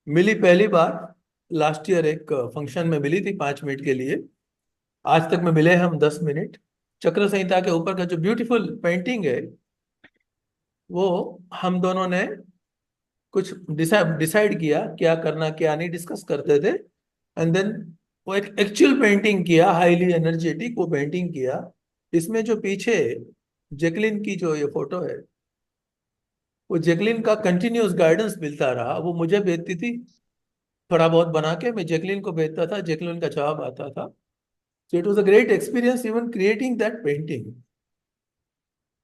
मिली पहली बार लास्ट ईयर एक फंक्शन में मिली थी 5 मिनट के लिए। आज तक में मिले हम 10 मिनट। चक्र संहिता के ऊपर का जो ब्यूटीफुल पेंटिंग है, वो हम दोनों ने कुछ डिसाइड किया क्या करना क्या नहीं, डिस्कस करते थे। एंड देन वो एक एक्चुअल पेंटिंग किया, हाईली एनर्जेटिक वो पेंटिंग किया। इसमें जो पीछे जैकलिन की जो ये फोटो है, वो जैकलिन का कंटिन्यूअस गाइडेंस मिलता रहा। वो मुझे भेजती थी थोड़ा बहुत बना के, मैं जैकलिन को भेजता था, जैकलिन का जवाब आता था। So it was a great experience even creating that painting.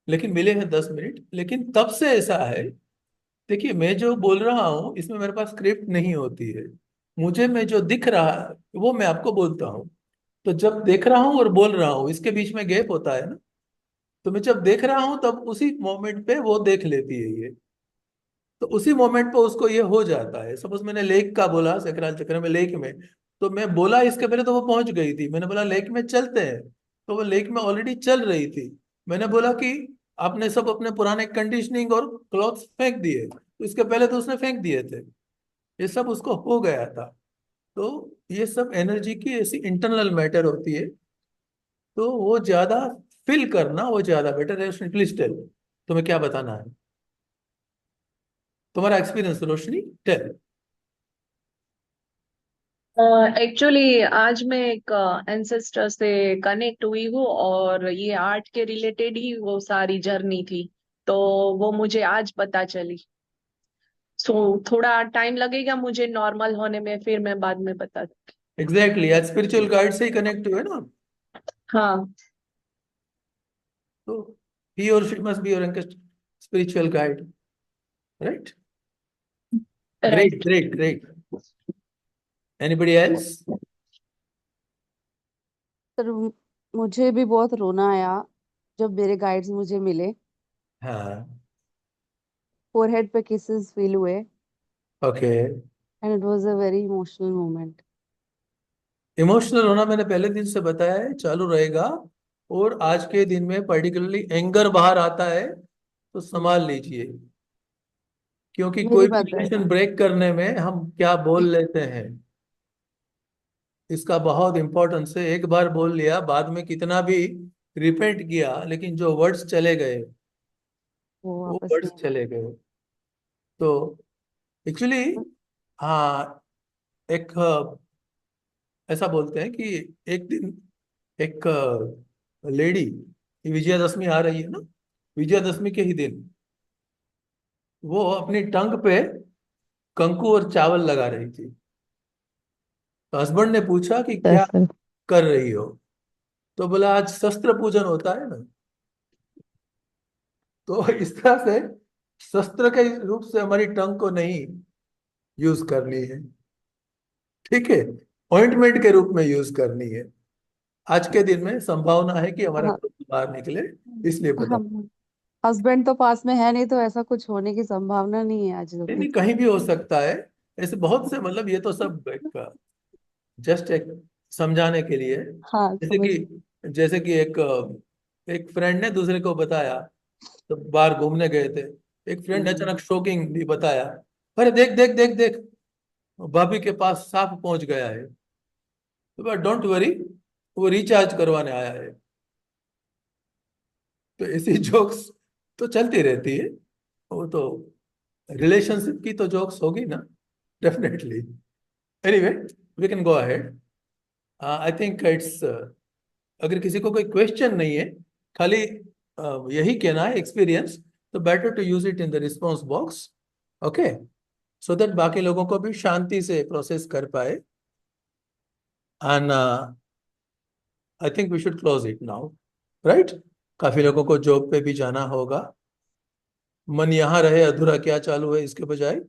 लेकिन मिले हैं 10 मिनट, लेकिन तब से ऐसा है। देखिए, मैं जो बोल रहा हूँ इसमें मेरे पास स्क्रिप्ट नहीं होती है। मुझे में जो दिख रहा है वो मैं आपको बोलता हूँ। तो जब देख रहा हूँ और बोल रहा हूँ, इसके बीच में गैप होता है ना। तो मैं जब देख रहा हूँ तब उसी मोमेंट पे वो देख लेती है ये। तो उसी मोमेंट पे उसको ये हो जाता है। सपोज मैंने लेक का बोला, सकराल चक्र में लेक में, तो मैं बोला इसके पहले तो वो पहुंच गई थी। मैंने बोला लेक में चलते हैं, तो वो लेक में ऑलरेडी चल रही थी। मैंने बोला कि आपने सब अपने पुराने कंडीशनिंग और क्लॉथ्स फेंक दिए, तो इसके पहले तो उसने फेंक दिए थे। ये सब उसको हो गया था। तो ये सब एनर्जी की ऐसी इंटरनल मैटर होती है। तो वो ज्यादा फिल करना वो ज्यादा बेटर है। प्लीज टेल, तुम्हें क्या बताना है, तुम्हारा एक्सपीरियंस रोशनी, टेल। एक्चुअली आज मैं एक एंसेस्टर से कनेक्ट हुई हूँ, और ये आर्ट के रिलेटेड ही वो सारी जर्नी थी। तो वो मुझे आज पता चली। सो थोड़ा टाइम लगेगा मुझे नॉर्मल होने में, फिर मैं बाद में बता दूँ। एग्जैक्टली, आज स्पिरिचुअल गाइड से ही कनेक्ट हुए ना। हाँ। तो ही और she must be your spiritual guide, right? Great right. Great great. Anybody else? Sir मुझे भी बहुत रोना आया जब मेरे गाइड्स मुझे मिले। हाँ। फोरहेड पे किसेस फील हुए okay. And it was a very emotional moment. Emotional होना मैंने पहले दिन से बताया है, चालू रहेगा। और आज के दिन में पर्टिकुलरली एंगर बाहर आता है, तो संभाल लीजिए। क्योंकि मुझे कोई भी पता है रिलेशन सर। ब्रेक करने में हम क्या बोल लेते हैं, इसका बहुत इंपॉर्टेंस है। एक बार बोल लिया, बाद में कितना भी रिपेंट किया, लेकिन जो वर्ड्स चले गए, वो वो वापस वर्ड्स नहीं चले गए। तो एक्चुअली, हाँ, एक ऐसा बोलते हैं कि एक दिन एक लेडी, विजयादशमी आ रही है ना, विजयादशमी के ही दिन वो अपनी टंग पे कंकु और चावल लगा रही थी। तो हस्बैंड ने पूछा कि आया क्या सर। कर रही हो? तो बोला आज शस्त्र पूजन होता है ना। तो इस तरह से शस्त्र के रूप से हमारी टंग को नहीं यूज करनी है, ठीक है? ऑइंटमेंट के रूप में यूज करनी है। आज के दिन में संभावना है कि हमारा हाँ। क्रोध बाहर निकले, इसलिए बता। हम हस्बैंड तो पास में है नहीं, तो ऐसा कुछ होने की संभावना नहीं है आज नहीं अभी। नहीं, कहीं भी हो सकता है। ऐसे बहुत से, मतलब ये तो सब एक जस्ट एक समझाने के लिए। हाँ समझ। जैसे कि एक फ्रेंड ने दूसरे को बताया, तो बाहर घूमने गए थे। एक फ्रेंड ने अचानक शॉकिंग भी बताया, अरे देख देख देख देख, भाभी के पास सांप पहुंच गया है। तो डोंट वरी, वो रिचार्ज करवाने आया है। तो ऐसी जोक्स तो चलती रहती है। वो तो रिलेशनशिप की तो जोक्स होगी ना, definitely. Anyway, we can go ahead. I think it's, अगर किसी को कोई क्वेश्चन नहीं है, खाली यही कहना है एक्सपीरियंस, तो better to use it in the response box. Okay, so that बाकी लोगों को भी शांति से प्रोसेस कर पाए। And I think we should close it now, right? काफी लोगों को जॉब पे भी जाना होगा। मन यहाँ रहे अधूरा क्या चालू है, इसके बजाय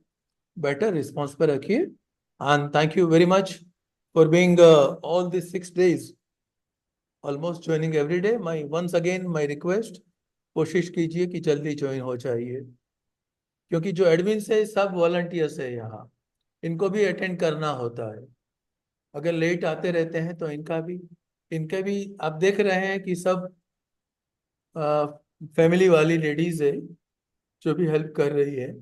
बेटर रिस्पॉन्स पे रखिए। And thank you very much for being all this 6 days, almost joining every day. My once again my request, कोशिश कीजिए कि जल्दी ज्वाइन हो जाइए। क्योंकि जो एडमिन है सब वॉलंटियर्स है यहाँ, इनको भी अटेंड करना होता है। अगर लेट आते रहते हैं तो इनका भी इनके भी आप देख रहे हैं कि सब फैमिली वाली लेडीज है जो भी हेल्प कर रही है।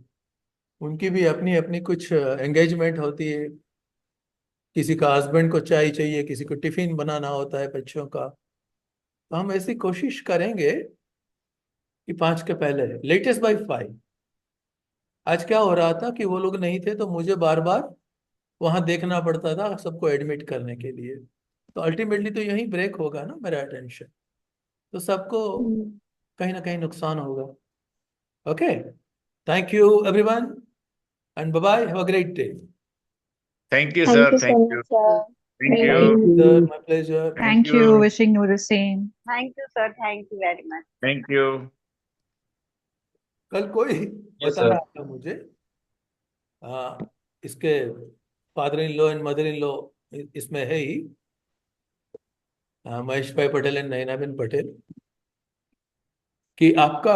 उनकी भी अपनी अपनी कुछ एंगेजमेंट होती है। किसी का हस्बैंड को चाय चाहिए, किसी को टिफिन बनाना होता है बच्चों का। तो हम ऐसी कोशिश करेंगे कि 5 के पहले, लेटेस्ट बाय 5। आज क्या हो रहा था कि वो लोग नहीं थे तो मुझे बार बार वहां देखना पड़ता था सबको एडमिट करने के लिए। तो अल्टीमेटली तो यही ब्रेक होगा ना मेरा अटेंशन। तो सबको कहीं ना कहीं नुकसान होगा। Okay, thank you everyone and bye bye, have a great day. Thank you, Thank sir. you Thank so you. much, sir. Thank Thank thank you. You you. Sir, my pleasure. Thank Thank you. you. Wishing you the same. Thank you, sir. Thank you very much. Thank you. कल कोई Yes, बता sir. रहा था मुझे, इसके father in law and mother in law इसमें है ही, महेश भाई पटेल एंड नयनाबेन पटेल, कि आपका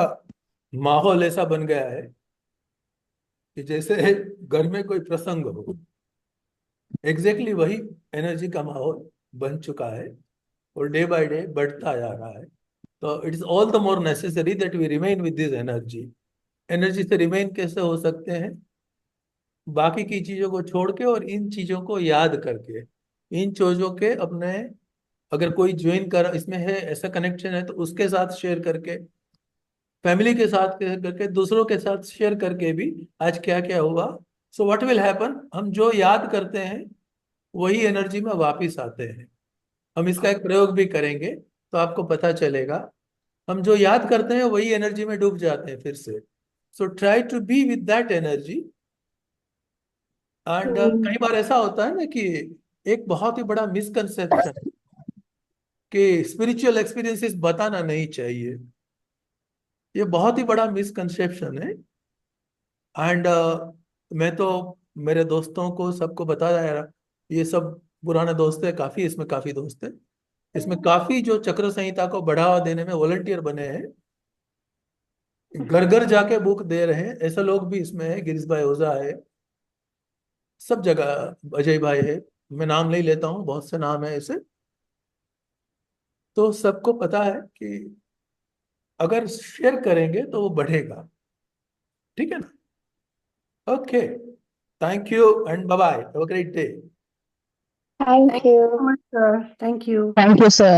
माहौल ऐसा बन गया है कि जैसे घर में कोई प्रसंग हो। एग्जैक्टली वही एनर्जी का माहौल बन चुका है और डे बाय डे बढ़ता जा रहा है। तो it is all the more necessary that we remain with this energy. Energy से रिमेन कैसे हो सकते हैं? बाकी की चीजों को छोड़ के और इन चीजों को याद करके, इन चीजों के अपने, अगर कोई ज्वाइन कर इसमें है, ऐसा कनेक्शन है तो उसके साथ शेयर करके, फैमिली के साथ शेयर करके, दूसरों के साथ शेयर करके भी आज क्या क्या हुआ। सो व्हाट विल हैपन, हम जो याद करते हैं वही एनर्जी में वापिस आते हैं। हम इसका एक प्रयोग भी करेंगे तो आपको पता चलेगा। हम जो याद करते हैं वही एनर्जी में डूब जाते हैं फिर से। So try to be with that energy. And कई बार ऐसा होता है ना कि एक बहुत ही बड़ा मिसकंसेप्शन कि स्पिरिचुअल एक्सपीरियंसेस बताना नहीं चाहिए। ये बहुत ही बड़ा मिसकंसेप्शन है। एंड मैं तो मेरे दोस्तों को सबको बता रहा, ये सब पुराने दोस्त है, काफी इसमें काफी दोस्त है, इसमें काफी जो चक्र संहिता को बढ़ावा देने में वॉलंटियर बने हैं, घर घर जाके बुक दे रहे हैं, ऐसे लोग भी इसमें है। गिरीश भाई ओझा है, सब जगह अजय भाई है, मैं नाम नहीं लेता हूँ, बहुत से नाम है ऐसे। तो सबको पता है कि अगर शेयर करेंगे तो वो बढ़ेगा। ठीक है ना? Okay, thank you and bye bye, have a great day. Thank Thank you you. so much, sir. Thank you. Thank you, sir.